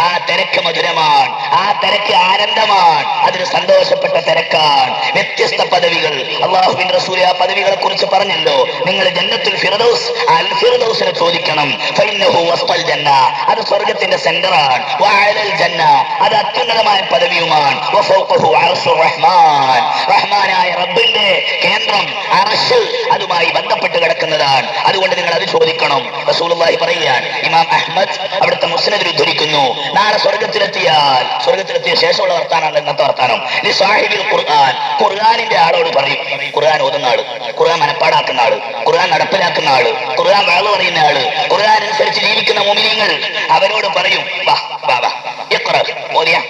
ആ തിരക്ക് മധുരമാണ്, ആ തിരക്ക് ആനന്ദമാണ്, അതൊരു സന്തോഷപ്പെട്ട തിരക്കാണ്. വ്യത്യസ്ത പദവികൾ അള്ളാഹുവിന്റെ റസൂൽ ആ പദവികളെ കുറിച്ച് പറഞ്ഞല്ലോ. നിങ്ങൾ ജന്നത്തുൽ ഫിർദൗസ് അൽ ഫിർദൗസിനെ ചോദിക്കണം. ഫഇന്നഹു വസ്തൽ ജന്ന, അത് സ്വർഗ്ഗത്തിന്റെ സെന്ററാണ്. വഅലൽ ജന്ന, അത് അത്യുന്നതമായ പദവിയുമാണ്. വഫൗഖഹു അർശുർ റഹ്മാൻ, റഹ്മാനായ റബ്ബിന്റെ കേന്ദ്രം അർശ് അതുമായി ബന്ധപ്പെട്ട് കിടക്കുന്നതാണ്. അതുകൊണ്ട് നിങ്ങൾ അത് ചോദിക്കണം. റസൂലുള്ളാഹി പറയുകയാണ്, ഇമാം അഹ്മദ് അവിടുത്തെ മുസ്നദിൽ ഉദ്ധരിക്കുന്നു, നാളെ സ്വർഗ്ഗത്തിലെത്തിയ ശേഷമുള്ള വർത്താനാണ് ഇന്നത്തെ വർത്താനം. ലിസാഹിബിൽ ഖുർആൻ, ഖുർആനിന്റെ ആളോട് പറയും. ഖുർആൻ ഓതുന്ന ആള്, ഖുർആൻ മനപ്പാടാക്കുന്ന ആള്, ഖുർആൻ നടപ്പിലാക്കുന്ന ആള്, ഖുർആൻ വഅള് പറയുന്ന ആള്, ഖുർആൻ അനുസരിച്ച് ജീവിക്കുന്ന മുഅ്മിനീങ്ങൾ അവരോട് പറയും, വാ വാ വാ ഇഖ്റ, ഓതിയാ,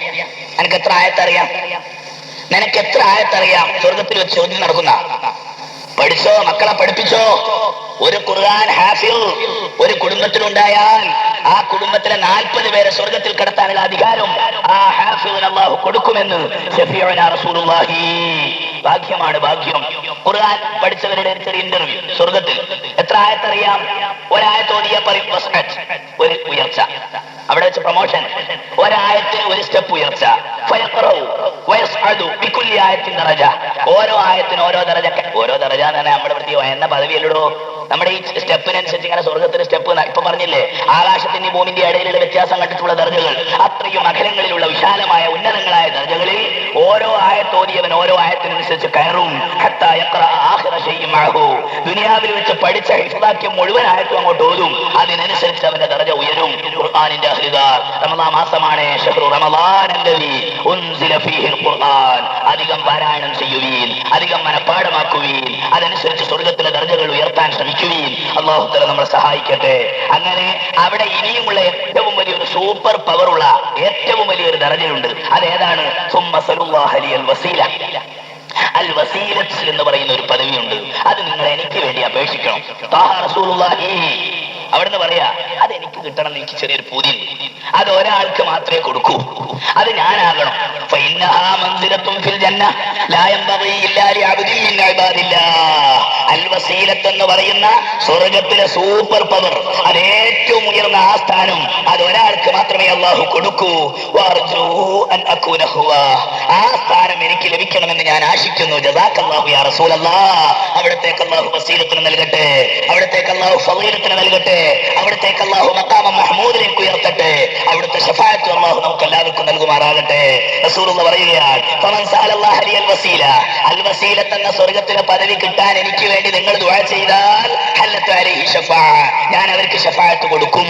നിനക്ക് എത്ര ആയത്തറിയാം, നിനക്ക് എത്ര ആയത്തറിയാം? സ്വർഗത്തിൽ വെച്ച് ചോദ്യം നടക്കുന്ന. പഠിച്ചോ, മക്കളെ പഠിപ്പിച്ചോ. ഒരു ഖുർആൻ ഹാഫിൾ ഒരു കുടുംബത്തിലുണ്ടായാൽ ആ കുടുംബത്തിലെ 40 പേരെ സ്വർഗത്തിൽ കടത്താനുള്ള അധികാരം ആ ഹാഫിളിന് അല്ലാഹു കൊടുക്കുമെന്ന് ശഫീഉനാ റസൂലുള്ളാഹി. ഭാഗ്യമാണ്, ഭാഗ്യം. ഖുർആൻ പഠിച്ചവരുടെ ചെറിയ ഇന്റർവ്യൂ. സ്വർഗത്തിൽ എത്ര ആയത്തറിയാം? ഒരായത്ത് ഓതിയാ പറയും ഒരു ഉയർച്ച, അവിടെ വെച്ച് പ്രൊമോഷൻ. ഒരായത്തിന് ഒരു സ്റ്റെപ്പ് ഉയർച്ച. ഓരോ ആയത്തിന് ഓരോ ദറജ. ഓരോ ദറജ എന്ന് പറഞ്ഞാൽ നമ്മുടെ പ്രത്യേക എന്ന പദവിയല്ലോ. നമ്മുടെ ഈ സ്റ്റെപ്പിനനുസരിച്ച് ഇങ്ങനെ സ്വർഗത്തിന് സ്റ്റെപ്പ് ഇപ്പൊ പറഞ്ഞില്ലേ, ആകാശത്തിന്റെ ഭൂമിന്റെ ഇടയിലുള്ള വ്യത്യാസം കണ്ടിട്ടുള്ള ദർജകൾ, അത്രയും അഖിലങ്ങളിലുള്ള വിശാലമായ ഉന്നതങ്ങളായ ദർജകളിൽ ഓരോ ആയത്തോതിയവൻ ഓരോ ആയത്തിനനുസരിച്ച് കയറും. ദുനിയാവിൽ വെച്ച് പഠിച്ച ഹിഫ്ളാക്കിയ മുഴുവൻ ആയത്തും അങ്ങോട്ട് ഓതും. അതിനനുസരിച്ച് അവന്റെ ദർജ ഉയരും. ഖുർആനിന്റെ അഹ്ലുകാർ, റമളാൻ മാസമാണ്, ശഹ്റു റമളാൻ അല്ലദീ ഉൻസില ഫീഹിൽ ഖുർആൻ, അധികം പാരായണം ചെയ്യുവീൻ, അധികം മനപ്പാഠമാക്കുവീൻ. അതനുസരിച്ച് സ്വർഗത്തിലെ ദർജകൾ ഉയർത്താൻ ശ്രമിക്കുവീൻ. അല്ലാഹു തആല നമ്മളെ സഹായിക്കട്ടെ. അങ്ങനെ അവിടെ ഇനിയുമുള്ള ഏറ്റവും വലിയൊരു സൂപ്പർ പവറുള്ള ഏറ്റവും വലിയൊരു ദർജയുണ്ട്. അതേതാണ്? സുമ്മ സലുല്ലാഹ ലിയൽ വസീല. അൽ വസീലത്ത് എന്ന് പറയുന്ന ഒരു പദവിയുണ്ട്. അത് നിങ്ങൾ എനിക്ക് വേണ്ടി അപേക്ഷിക്കണം. ത്വാഹ റസൂലുള്ളാഹി അവിടുന്ന് പറയാ, അത് എനിക്ക് കിട്ടണം എന്ന് എനിക്ക് ചെറിയൊരു പൂതി. അത് ഒരാൾക്ക് മാത്രമേ കൊടുക്കൂ, അത് ഞാനാകണം. അൽ വസീലത്ത് എന്ന് പറയുന്ന സ്വർഗത്തിലെ സൂപ്പർ പവർ, അത് ഏറ്റവും ഉയർന്ന ആ സ്ഥാനം അത് ഒരാൾക്ക് മാത്രമേ അല്ലാഹു കൊടുക്കൂ. ആ സ്ഥാനം എനിക്ക് ലഭിക്കണമെന്ന് ഞാൻ ആശിക്കുന്നു. ജസാക്കല്ലാഹു യാ റസൂലല്ലാഹ്. അവിടത്തേക്ക് അല്ലാഹു വസീലത്തിന് നൽകട്ടെ, അവിടത്തേക്ക് അല്ലാഹു ഫളീലത്തിന് നൽകട്ടെ, അവിടത്തേക്ക് അല്ലാഹു മഖാമ മഹ്മൂദിലേക്ക് ഉയർത്തട്ടെ, അവിടുത്തെ ശഫാഅത്ത് അല്ലാഹു നമുക്ക് എല്ലാവർക്കും നൽകുമാറാകട്ടെ. റസൂലുള്ളാഹി പറയുകയാണ്, ഫമൻ സഅലല്ലാഹ ലിയൽ വസീല, അൽ വസീലത്ത് എന്ന സ്വർഗ്ഗത്തിലെ പദവി കിട്ടാൻ എനിക്ക് വേണ്ടി നിങ്ങൾ ദുആ ചെയ്താൽ ഹല്ലത്ത് അലൈഹി ശഫാഅ, ഞാൻ അവർക്ക് ശഫാഅത്ത് കൊടുക്കും.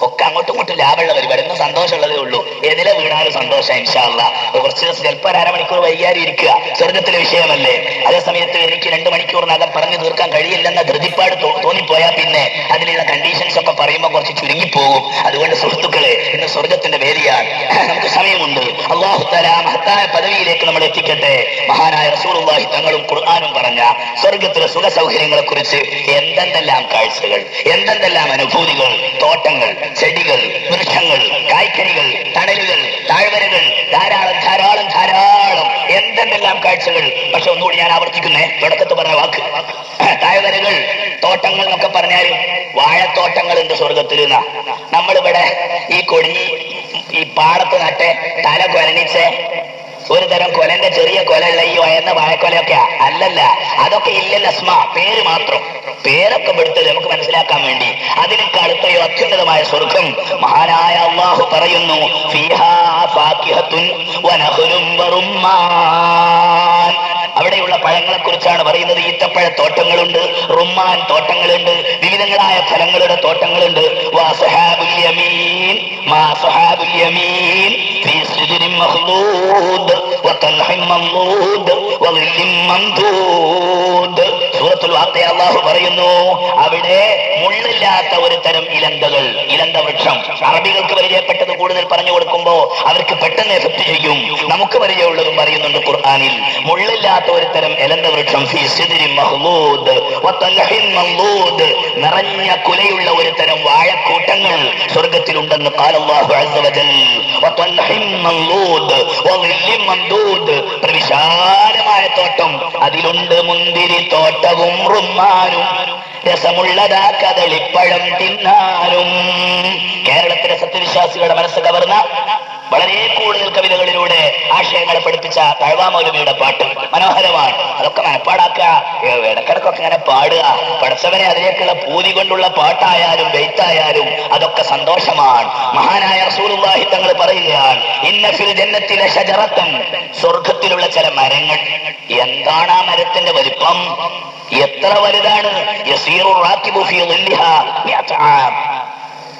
ഒക്കെ അങ്ങോട്ടും ഇങ്ങോട്ടും ലാഭമുള്ള പരിപാടി. ഇന്ന് സന്തോഷമുള്ളതേ ഉള്ളൂ. ഏതിലെ വീണാലും സന്തോഷം ഇൻഷാ അല്ലാഹ്. കുറച്ച് ദിവസം ചിലപ്പോൾ 1/2 മണിക്കൂർ വൈകാതെ ഇരിക്കുക, സ്വർഗത്തിലെ വിഷയമല്ലേ. അതേ സമയത്ത് എനിക്ക് 2 മണിക്കൂറിനകം പറഞ്ഞു തീർക്കാൻ കഴിയില്ലെന്ന ധൃതിപ്പാട് തോന്നിപ്പോയാൽ പിന്നെ അതിലുള്ള കണ്ടീഷൻസ് ഒക്കെ പറയുമ്പോൾ കുറച്ച് ചുരുങ്ങിപ്പോകും. അതുകൊണ്ട് സുഹൃത്തുക്കളെ, ഇന്ന് സ്വർഗത്തിന്റെ വേദിയാണ്, നമുക്ക് സമയമുണ്ട്. അല്ലാഹു തആല മഹത്തായ പദവിയിലേക്ക് നമ്മൾ എത്തിക്കട്ടെ. മഹാനായ റസൂലുള്ളാഹി തങ്ങളും ഖുർആനും പറഞ്ഞ സ്വർഗത്തിലെ സുഖ സൗകര്യങ്ങളെ കുറിച്ച് എന്തെല്ലാം കാഴ്ചകൾ, എന്തെല്ലാം അനുഭൂതികൾ. തോട്ടങ്ങൾ, ചെടികൾ, വൃക്ഷങ്ങൾ, കായ്ക്കനികൾ, തണലുകൾ, താഴ്വരകൾ, ധാരാളം ധാരാളം ധാരാളം എന്തെല്ലാം കാഴ്ചകൾ. പക്ഷെ ഒന്നുകൂടി ഞാൻ ആവർത്തിക്കുന്നേ, തുടക്കത്ത് പറഞ്ഞ വാക്ക്. താഴ്വരകൾ, തോട്ടങ്ങൾ എന്നൊക്കെ പറഞ്ഞാൽ വാഴത്തോട്ടങ്ങളുണ്ട് സ്വർഗത്തിൽ. നമ്മളിവിടെ ഈ കൊടിഞ്ഞി ഈ പാടത്ത് നട്ടെ തല കൊലനിച്ച് ഒരു തരം കൊലന്റെ ചെറിയ കൊലുള്ള ഈ വയന്ന വാഴക്കൊലയൊക്കെ അല്ലല്ല, അതൊക്കെ ഇല്ലല്ല. പേര് മാത്രം, പേരൊക്കെ എടുത്തത് നമുക്ക് മനസ്സിലാക്കാൻ വേണ്ടി. അതിനൊക്കെ അടുത്തയോ അത്യുന്നതമായ സ്വർഗം മഹാനായ അല്ലാഹു പറയുന്നു, ഫീഹാ ഫാകിഹത്തുൻ വനഖ്ലുൻ വറുമ്മാൻ. അവിടെയുള്ള പഴങ്ങളെ കുറിച്ചാണ് പറയുന്നത്. ഈത്തപ്പഴത്തോട്ടങ്ങളുണ്ട്, റുമ്മാൻ തോട്ടങ്ങളുണ്ട്, വിവിധങ്ങളായ ഫലങ്ങളുടെ തോട്ടങ്ങളുണ്ട്. വഅസ്ഹാബുൽ യമീൻ, മാ അസ്ഹാബുൽ യമീൻ ഫീ സിദ്രിൻ മഖ്ലൂദ് വതൽഹിൻ മംദൂദ് വളില്ലിൻ മംദൂദ്. സൂറത്തുൽ വാഖിയ അല്ലാഹു പറയുന്നു, അവിടെ മുള്ളില്ലാത്ത ഒരു തരം ഇലന്തകൾ, ഇലന്ത വൃക്ഷം. അറബികൾക്ക് പരിചയപ്പെട്ടത് കൂടുതൽ പറഞ്ഞു കൊടുക്കുമ്പോ അവർക്ക് പെട്ടെന്ന് എഫക്ട് ചെയ്യും. നമുക്ക് പരിചയമുള്ളതും പറയുന്നുണ്ട് ഖുർആനിൽ. മുള്ളില്ലാത്ത ഒരു തരം ഇലന്ത വൃക്ഷം, ഫീ സിദ്രിൻ മഖ്ലൂദ് വതൽഹിൻ മംദൂദ്, നിറഞ്ഞ കുലയുള്ള ഒരു തരം വാഴക്കൂട്ടങ്ങൾ സ്വർഗത്തിലുണ്ടെന്ന് ഖാലല്ലാഹു അസ്സ വജൽ. വതൽഹിൻ മംദൂദ് വളില്ലിൻ മംദൂദ്, പ്രവിശാലമായ തോട്ടം, അതിലുണ്ട് മുന്തിരി തോട്ടവും റുമ്മാനും, രസമുള്ളതാ കദളിപ്പഴം തിന്നാനും. കേരളത്തിലെ സത്യവിശ്വാസ വിശ്വാസികളുടെ മനസ്സ് കവർന്ന വളരെ കൂടുതൽ കവിതകളിലൂടെ ആശയങ്ങളെ പഠിപ്പിച്ച തഴവാ മൗലവിയുടെ പാട്ട് മനോഹരമാണ്. അതൊക്കെ മനപ്പാടാക്കുക, ഇടക്കിടക്കൊക്കെ ഇങ്ങനെ പാടുക. പഠിച്ചവനെ അതിലേക്കുള്ള പൂതി കൊണ്ടുള്ള പാട്ടായാലും ബെയ്ത്തായാലും അതൊക്കെ സന്തോഷമാണ്. മഹാനായ റസൂലുള്ളാഹി തങ്ങൾ പറയുകയാണ്, ഇന്ന ഫിൽ ജന്നത്തി ലശജറത്തൻ, സ്വർഗ്ഗത്തിലുള്ള ചില മരങ്ങൾ. എന്താണ് ആ മരത്തിന്റെ വലിപ്പം? എത്ര വലുതാണ്? യസീറു റാകിബു ഫീ ളില്ലിഹാ മിഅത ആം.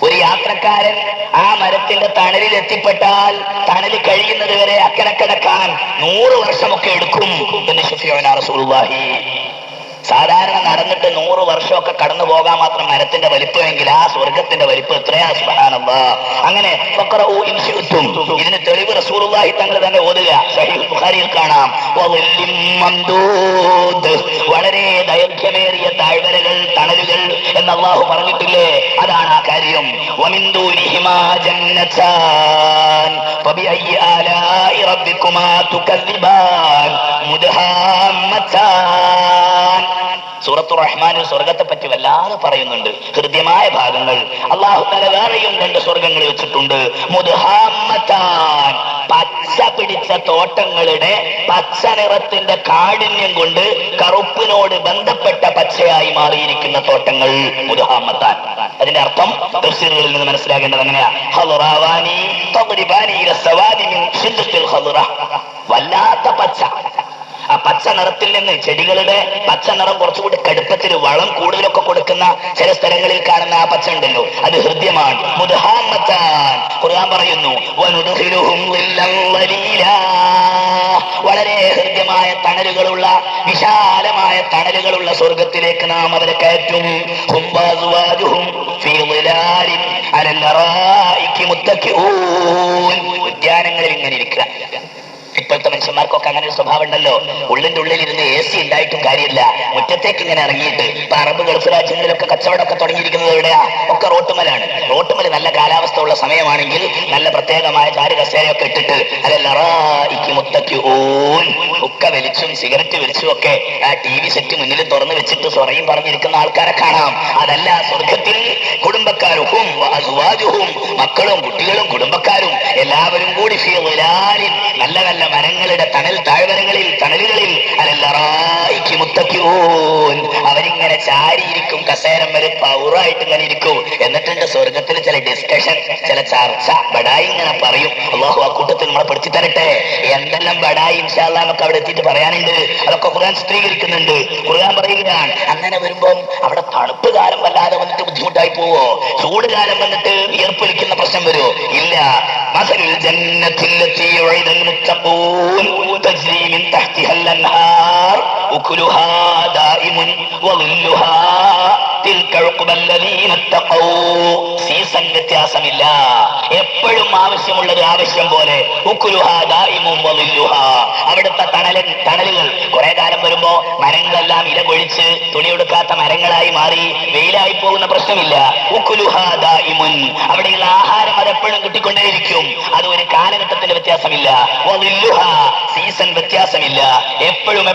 ഒരു യാത്രക്കാരൻ ആ മരത്തിന്റെ തണലിൽ എത്തിപ്പെട്ടാൽ തണല് കഴിയുന്നത് വരെ അക്കരെ കിടക്കാൻ 100 വർഷമൊക്കെ എടുക്കും എന്ന് ശഫീഉനാ റസൂലുള്ളാഹി. സാധാരണ നടന്നിട്ട് 100 വർഷമൊക്കെ കടന്നു പോകാൻ മാത്രം മരത്തിന്റെ വലിപ്പമെങ്കിൽ ആ സ്വർഗത്തിന്റെ വലിപ്പം എത്രയാ? സുബ്ഹാനല്ലാഹ്. അങ്ങനെ ഫഖറഉ ഇൻ ശിഅ്തും, ഇതിന് തെളിവ് റസൂലുള്ളാഹി തങ്ങൾ തന്നെ ഓതുക. സഹീഹ് ബുഖാരിയിൽ കാണാം, വളില്ലിൻ മംദൂദ്, വളരെ ദൈർഘ്യമേറിയ താഴ്വരകൾ, തണലുകൾ എന്ന് അല്ലാഹു പറഞ്ഞിട്ടില്ലേ? അതാണ് ആ കാര്യം. വമിൻ ദൂനിഹിമാ ജന്നതാൻ ഫബിഅയ്യി ആലാഇ റബ്ബികുമാ തുകദ്ദിബാൻ മുദ്ഹാമ്മതാൻ. സൂറത്തുർ റഹ്മാനിൽ സ്വർഗത്തെ പറ്റി വല്ലാതെ പറയുന്നുണ്ട്. ഹൃദ്യമായ ഭാഗങ്ങൾ. അല്ലാഹു തആല വേറെയും 2 സ്വർഗങ്ങൾ വെച്ചിട്ടുണ്ട്. മുദ്ഹാമ്മതാൻ, പച്ച പിടിച്ച തോട്ടങ്ങളുടെ പച്ച നിറത്തിന്റെ കാഠിന്യം കൊണ്ട് കറുപ്പിനോട് ബന്ധപ്പെട്ട പച്ചയായി മാറിയിരിക്കുന്ന തോട്ടങ്ങൾ. മുദ്ഹാമ്മതാൻ, അതിന്റെ അർത്ഥം തഫ്സീറുകളിൽ നിന്ന് മനസ്സിലാക്കേണ്ടത് അങ്ങനെയാ. ഖളറാവാനി തദ്രിബാനി ഇല സവാദി മിൻ ഷിദ്ദത്തിൽ ഖളറ, വല്ലാത്ത പച്ച. ആ പച്ച നിറത്തിൽ നിന്ന് ചെടികളുടെ പച്ച നിറം കുറച്ചുകൂടി കടുപ്പത്തിൽ വളം കൂടുതലൊക്കെ കൊടുക്കുന്ന ചില സ്ഥലങ്ങളിൽ കാണുന്ന ആ പച്ച ഉണ്ടല്ലോ, അത് ഹൃദ്യമാണ്. മുദ്ഹാമ്മതാൻ, ഖുർആൻ പറയുന്നു, വനുദ്ഖിലുഹും ളില്ലൻ ളലീലാ, വളരെ ഹൃദ്യമായ തണലുകളുള്ള, വിശാലമായ തണലുകളുള്ള സ്വർഗത്തിലേക്ക് നാം അവരെ കയറ്റും. ഹും വഅസ്വാജുഹും ഫീ ളിലാലിൻ അലൽ അറായികി മുത്തഖിഊൻ, ഉദ്യാനങ്ങളിൽ ഇങ്ങനെ ഇരിക്കുക. ഇപ്പോഴത്തെ മനുഷ്യന്മാർക്കൊക്കെ അങ്ങനെ ഒരു സ്വഭാവം ഉണ്ടല്ലോ. ഉള്ളിന്റെ ഉള്ളിൽ ഇരുന്ന് AC ഉണ്ടായിട്ടും കാര്യമില്ല, മുറ്റത്തേക്ക് ഇങ്ങനെ ഇറങ്ങിയിട്ട്. ഇപ്പൊ അറബ് ഗൾഫ് രാജ്യങ്ങളിലൊക്കെ കച്ചവടമൊക്കെ തുടങ്ങിയിരിക്കുന്നത് എവിടെയാ? ഒക്കെ റോട്ടുമലാണ്. റോട്ടുമൽ നല്ല കാലാവസ്ഥ ഉള്ള സമയമാണെങ്കിൽ നല്ല പ്രത്യേകമായ ചാരു കസേരയൊക്കെ ഇട്ടിട്ട് അലല്ലറായിക്ക് മുത്തഖിഊൻ, ഉക്ക വലിച്ചും സിഗരറ്റ് വലിച്ചും ഒക്കെ ആ TV സെറ്റ് മുന്നിൽ തുറന്നു വെച്ചിട്ട് സ്വറയും പറഞ്ഞിരിക്കുന്ന ആൾക്കാരെ കാണാം. അതല്ല, സ്വർഗത്തിൽ കുടുംബക്കാരും അസ്വാജുഹും, മക്കളും കുട്ടികളും കുടുംബക്കാരും എല്ലാവരും കൂടി ഫീ ളിലാലിൻ, നല്ല നല്ല മരങ്ങളുടെ താഴ്വരകളിൽ, തണലുകളിൽ അലല്ലറായിക്ക് മുത്തഖിഊൻ, അവരിങ്ങനെ ചാരിയിരിക്കും. കസേരം വരെ പൗറായിട്ട് ഇങ്ങനെ ഇരിക്കും. എന്നിട്ടുണ്ട് സ്വർഗത്തിൽ ചില ഡിസ്കഷൻ, ചില ചർച്ച, ബടായി ഇങ്ങനെ പറയും. അല്ലാഹു ആ കൂട്ടത്തിൽ നമ്മളെ പഠിച്ചു തരട്ടെ. എന്തെല്ലാം ബടായി ഇൻഷാ അല്ലാഹ് നമുക്ക് അവിടെ എത്തിയിട്ട് പറയാനുണ്ട്. അതൊക്കെ ഖുർആൻ ചിത്രീകരിക്കുന്നുണ്ട്. ഖുർആൻ പറയുകയാണ്, അങ്ങനെ വരുമ്പം അവിടെ തണുപ്പ് കാലം വല്ലാതെ വന്നിട്ട് ബുദ്ധിമുട്ടായി പോവോ? ചൂട് കാലം വന്നിട്ട് വിയർപ്പൊലിക്കുന്ന പ്രശ്നം വരുമോ? ഇല്ല. മസലുൽ ജന്നത്തില്ലത്തി യുഇദൽ മുത്തഖൂൻ തജ്രി മിൻ തഹ്തിഹൽ അൻഹാർ ഉകുലുഹാ ദായിമുൻ വളില്ലുഹാ തിൽക ഉഖബൽ ലദീന തഖൗ. സീസൺ വ്യത്യാസമില്ല, എപ്പോഴും ആവശ്യമുള്ളത് ആവശ്യം പോലെ. ഉകുലുഹാ ദായിമുൻ വളില്ലുഹാ, അവിടുത്തെ തണലുകൾ കുറെ കാലം വരുമ്പോ മരങ്ങളെല്ലാം ഇല കൊഴിച്ച് തുണിയെടുക്കാത്ത മരങ്ങളായി മാറി വെയിലായി പോകുന്ന പ്രശ്നമില്ല. ഉകുലുഹാ ദായിമുൻ, അവിടെയുള്ള ആഹാരം അതെപ്പോഴും കിട്ടിക്കൊണ്ടേയിരിക്കും. അത് ഒരു കാലഘട്ടത്തിന്റെ വ്യത്യാസമില്ല. വളില്ലുഹാ, സീസൺ വ്യത്യാസമില്ല. എപ്പോഴും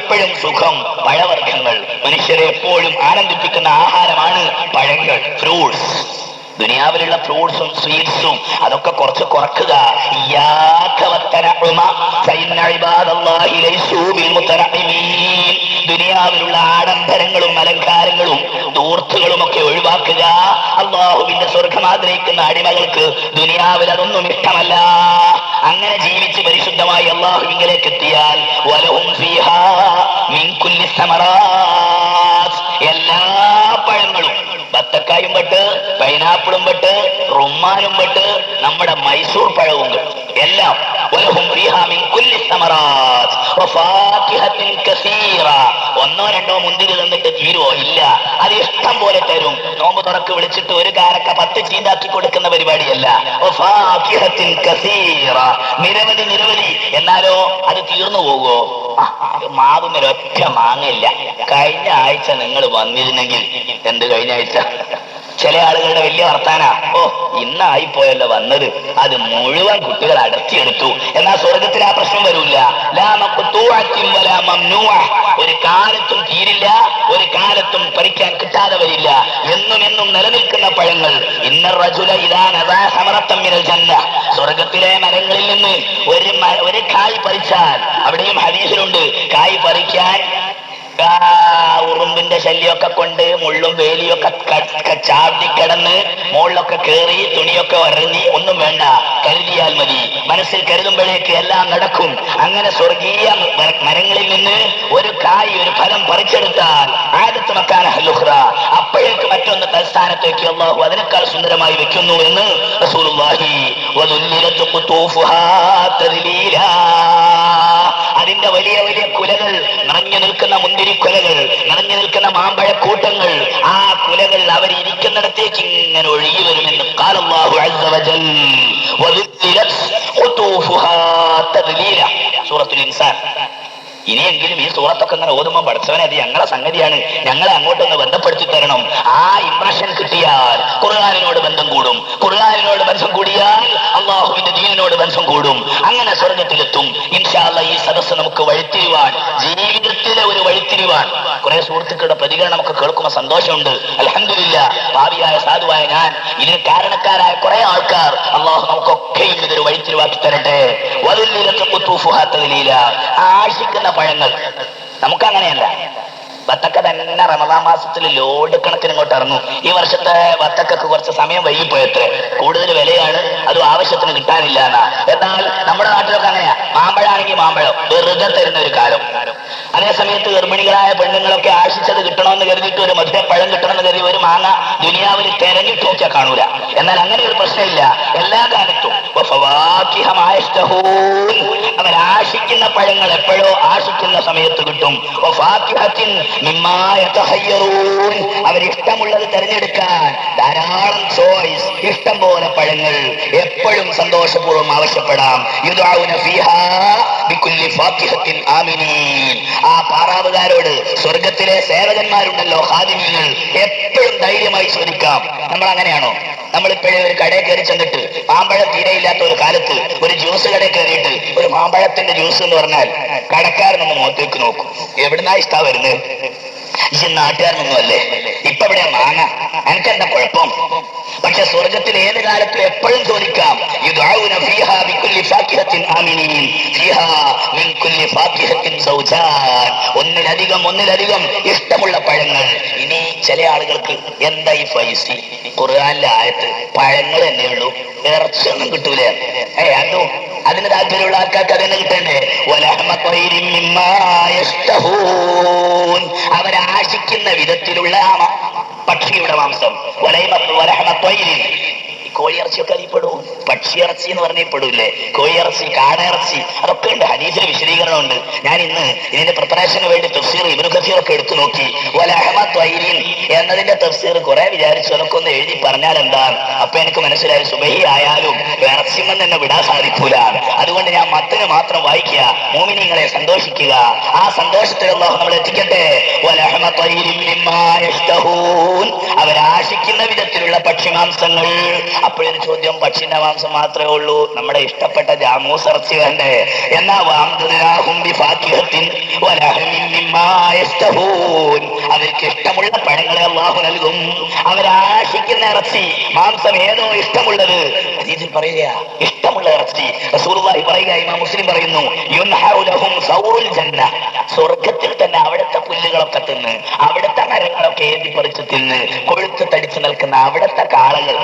സുഖം. പഴവർഗ്ഗങ്ങൾ, മനുഷ്യരെ എപ്പോഴും ആനന്ദിപ്പിക്കുന്ന ആഹാരമാണ് പഴങ്ങൾ, ഫ്രൂട്ട്സ്. ദുനിയാവിലുള്ള ഫ്രൂട്ട്സും സ്വീറ്റ്സും അതൊക്കെ കുറച്ച് കുറക്കുക. ദുനിയാവിലുള്ള ആഡംബരങ്ങളും അലങ്കാരങ്ങളും ദൂർത്തുകളും ഒക്കെ ഒഴിവാക്കുക. അല്ലാഹുവിന്റെ സ്വർഗം ആഗ്രഹിക്കുന്ന അടിമകൾക്ക് ദുനിയാവിൽ അതൊന്നും ഇഷ്ടമല്ല. അങ്ങനെ ജീവിച്ച് പരിശുദ്ധമായി അല്ലാഹുവിലേക്ക് എത്തിയാൽ വലഹും ഫീഹാ മിൻ കുല്ലി സമറാത്ത്, എല്ലാ പഴങ്ങളും, ബത്തക്കായും പെട്ട്, പൈനാപ്പിളും പെട്ട്, റുമ്മാനും പെട്ട്, നമ്മുടെ മൈസൂർ പഴവും കിട്ടും. എല്ലാം വലഹും ഫീഹാ മിൻ കുല്ലി സമറാത്ത് വഫാകിഹത്തിൻ കസീറ. 1-2 മുന്തിരി തന്നിട്ട് തീരുവോ? ഇല്ല, അത് ഇഷ്ടം പോലെ തരും. നോമ്പ് തുറക്ക് വിളിച്ചിട്ട് ഒരു കാരക്ക 10 ചീന്താക്കി കൊടുക്കുന്ന പരിപാടിയല്ല. വഫാകിഹത്തിൻ കസീറ, നിരവധി. എന്നാലോ അത് തീർന്നു പോകുമോ? മാവുന്നൊരൊറ്റ മാങ്ങയില്ല. കഴിഞ്ഞ ആഴ്ച നിങ്ങൾ വന്നിരുന്നെങ്കിൽ. എന്ത് കഴിഞ്ഞ ആഴ്ച? ചില ആളുകളുടെ വലിയ വർത്താന, ഇന്നായിപ്പോയല്ലോ വന്നത്, അത് മുഴുവൻ കുട്ടികൾ അടർത്തിയെടുത്തു. എന്നാൽ സ്വർഗത്തിൽ ആ പ്രശ്നം വരില്ല. ഒരു കാലത്തും തീരില്ല, ഒരു കാലത്തും പറിക്കാൻ കിട്ടാതെ വരില്ല. എന്നും നിലനിൽക്കുന്ന പഴങ്ങൾ. ഇന്ന സ്വർഗത്തിലെ മരങ്ങളിൽ നിന്ന് ഒരു കായ് പറിച്ചാൽ, അവിടെയും ഹദീസിലുണ്ട്, കായ് പറിക്കാൻ ഉറുമ്പിന്റെ ശല്യമൊക്കെ കൊണ്ട് മുള്ളും വേലിയൊക്കെ ചാടിക്കിടന്ന് മുകളിലൊക്കെ കേറി തുണിയൊക്കെ ഒരഞ്ഞി ഒന്നും വേണ്ട, കരുതിയാൽ മതി. മനസ്സിൽ കരുതുമ്പോഴേക്ക് എല്ലാം നടക്കും. അങ്ങനെ സ്വർഗീയ മരങ്ങളിൽ നിന്ന് ഒരു കായ്, ഒരു ഫലം പറിച്ചെടുത്താൽ ആദത്ത് മക്കാന ഹലുഹ്റ, അപ്പോഴേക്ക് മറ്റൊന്ന് തൽസ്ഥാനത്തേക്ക് അല്ലാഹു അതിനേക്കാൾ സുന്ദരമായി വെക്കുന്നു എന്ന് റസൂലുള്ളാഹി. വദുല്ലിലതു ഖുതൂഫുഹാ തദ്ലീലാ, അതിന്റെ വലിയ വലിയ കുലകൾ, നിറഞ്ഞു നിൽക്കുന്ന മുന്തിരിക്കുലകൾ, നിറഞ്ഞു നിൽക്കുന്ന മാമ്പഴക്കൂട്ടങ്ങൾ, ആ കുലകൾ അവരിയ്ക്കുന്നിടത്തേക്ക് ഇങ്ങനെ ഒഴുകി വരുമെന്ന് ഖാലല്ലാഹു അസ്സ വജൽ. വദുല്ലിലത് ഖുതൂഫുഹാ തദ്ലീലാ, സൂറത്തുൽ ഇൻസാൻ. ഇനിയെങ്കിലും ഈ സൂറത്തൊക്കെ ഇങ്ങനെ ഓതുമ്പോൾ പഠിച്ചവനെ അത് ഞങ്ങളെ സംഗതിയാണ്, ഞങ്ങളെ അങ്ങോട്ടൊന്ന് ബന്ധപ്പെടുത്തി തരണം. ആ ഇംപ്രഷൻ കിട്ടിയാൽ ഖുർആനിനോട് ബന്ധം കൂടും. ഖുർആനിനോട് ബന്ധം കൂടിയാൽ അള്ളാഹുവിന്റെ ദീനിനോട് ബന്ധം കൂടും. അങ്ങനെ സ്വർഗത്തിലെത്തും ഇൻഷാ അല്ലാഹ്. ഈ സദസ്സ് നമുക്ക് വഴിത്തിരിവാൻ, ജീവിതത്തിലെ ഒരു വഴിത്തിരിവാൻ. കുറെ സുഹൃത്തുക്കളുടെ പ്രതികരണം നമുക്ക് കേൾക്കുമ്പോൾ സന്തോഷമുണ്ട്. അൽഹംദുലില്ലാഹ്, ഭാവിയായ സാധുവായ ഞാൻ, ഇതിന് കാരണക്കാരായ കുറെ ആൾക്കാർ, അള്ളാഹു നമുക്കൊക്കെയും ഇതൊരു വഴിത്തിരിവാക്കി തരട്ടെ. ആശിക്കുന്ന പഴങ്ങൾ നമുക്കങ്ങനെയല്ല. വത്തക്ക തന്നെ റമദാൻ മാസത്തിൽ ലോഡ് കണക്കിന് ഇങ്ങോട്ട് ഇറങ്ങും. ഈ വർഷത്തെ വത്തക്കക്ക് കുറച്ച് സമയം വൈകിപ്പോയത്രേ, കൂടുതൽ വിലയാണ്, അതും ആവശ്യത്തിന് കിട്ടാനില്ല എന്നാ. എന്നാൽ നമ്മുടെ നാട്ടിലൊക്കെ അങ്ങനെയാ, മാമ്പഴാണെങ്കിൽ മാമ്പഴം വെറുതെ തരുന്ന ഒരു കാലം. അതേ സമയത്ത് ഗർഭിണികളായ പെണ്ണുങ്ങളൊക്കെ ആശിച്ചത് കിട്ടണമെന്ന് കരുതിയിട്ട് ഒരു മധുരപ്പഴം കിട്ടണമെന്ന് കരുതി ഒരു മാങ്ങ ദുനിയാവിൽ തെരഞ്ഞിട്ട് നോക്കിയാൽ കാണൂല. എന്നാൽ അങ്ങനെ ഒരു പ്രശ്നമില്ല, എല്ലാ കാലത്തും അവരാശിക്കുന്ന പഴങ്ങൾ എപ്പോഴോ ആശിക്കുന്ന സമയത്ത് കിട്ടും. അവരിഷ്ടമുള്ളത് തെരഞ്ഞെടുക്കാൻ ധാരാളം ചോയ്സ്, ഇഷ്ടം പോലെ പഴങ്ങൾ എപ്പോഴും സന്തോഷപൂർവ്വം ആവശ്യപ്പെടാം. ആ പാറാവുകാരോട് സ്വർഗത്തിലെ സേവകന്മാരുണ്ടല്ലോ, ഖാദിമീങ്ങൾ, എപ്പോഴും ധൈര്യമായി ചോദിക്കാം. നമ്മൾ അങ്ങനെയാണോ? നമ്മളിപ്പോഴേ ഒരു കടയിൽ കയറി ചെന്നിട്ട് മാമ്പഴം തീരെയില്ലാത്ത ഒരു കാലത്ത് ഒരു ജ്യൂസ് കടയിൽ കയറിയിട്ട് ഒരു മാമ്പഴത്തിന്റെ ജ്യൂസ് എന്ന് പറഞ്ഞാൽ കടക്കാരനൊന്ന് മുഖത്തേക്ക് നോക്കും, എവിടുന്നാ ഇഷ്ടാ വരുന്നത്? ഈ നാട്ടുകാരനൊന്നും അല്ലേ, ഇപ്പൊ ഇവിടെ മാങ്ങ, എനിക്കെന്താ കുഴപ്പം? പക്ഷെ സ്വർഗത്തിൽ ഏത് കാലത്തും എപ്പോഴും ചോദിക്കാം. ഒന്നിലധികം ഇഷ്ടമുള്ള പഴങ്ങൾ. ഇനി ചില ആളുകൾക്ക് എന്താ ഈ ഫൈസി, ഖുർആനിലെ ആയത്ത് പഴങ്ങൾ തന്നെ ഉള്ളൂ, ഇറച്ചിയൊന്നും കിട്ടൂലേ? അതോ അതിന് താല്പര്യമുള്ള ആൾക്കാർക്ക് അതന്നെ കിട്ടണ്ടേ? അവരാശിക്കുന്ന വിധത്തിലുള്ള പക്ഷിയുടെ മാംസം, കോഴിയിറച്ചിയൊക്കെ അതിൽപ്പെടും. പക്ഷിയിറച്ചി എന്ന് പറഞ്ഞാൽ പെടൂല്ലേ? കോഴിയിറച്ചി, കാടയിറച്ചി, അതൊക്കെ ഉണ്ട്. ഹദീസിന് വിശദീകരണമുണ്ട്. ഞാൻ ഇന്ന് ഇതിന്റെ പ്രിപ്പറേഷന് വേണ്ടി തഫ്സീർ ഇബ്നു കസീർ ഒക്കെ എടുത്തു നോക്കി. എന്നതിന്റെ തഫ്സീർ കുറെ വിചാരിച്ചു, അതൊക്കെ ഒന്ന് എഴുതി പറഞ്ഞാൽ എന്താ. അപ്പൊ എനിക്ക് മനസ്സിലായി, സുബഹി ആയാലും ഇറച്ചിമൻ തന്നെ വിടാൻ സാധിക്കൂല. അതുകൊണ്ട് ഞാൻ മത്തിന് മാത്രം വായിക്കുക, മോമിനീങ്ങളെ സന്തോഷിക്കുക. ആ സന്തോഷത്തിൽ അല്ലാഹു നമ്മൾ എത്തിക്കട്ടെ. അവരാശിക്കുന്ന വിധത്തിലുള്ള പക്ഷിമാംസങ്ങൾ. അപ്പോഴൊരു ചോദ്യം, പക്ഷിന്റെ മാംസം മാത്രമേ ഉള്ളൂ, നമ്മുടെ ഇഷ്ടപ്പെട്ട ജാമൂസ് ഇറച്ചി വേണ്ടേ? എന്നാ അവർക്ക് ഇഷ്ടമുള്ള പഴങ്ങളെ അല്ലാഹു നൽകും. അവരാശിക്കുന്ന ഇറച്ചി, മാംസം ഏതോ ഇഷ്ടമുള്ളത് ഹദീസിൽ പറയുക, ഇഷ്ടമുള്ള ഇറച്ചി. റസൂലുള്ളാഹി പറയുക, ഇമാം മുസ്ലിം പറയുന്നു, സ്വർഗത്തിൽ തന്നെ അവിടുത്തെ പുല്ലുകളൊക്കെ തിന്ന്, അവിടുത്തെ മരങ്ങളൊക്കെ ഏന്തിപ്പറിച്ച് തിന്ന്, കൊഴുത്ത് തടിച്ചു നിൽക്കുന്ന അവിടുത്തെ കാളകൾ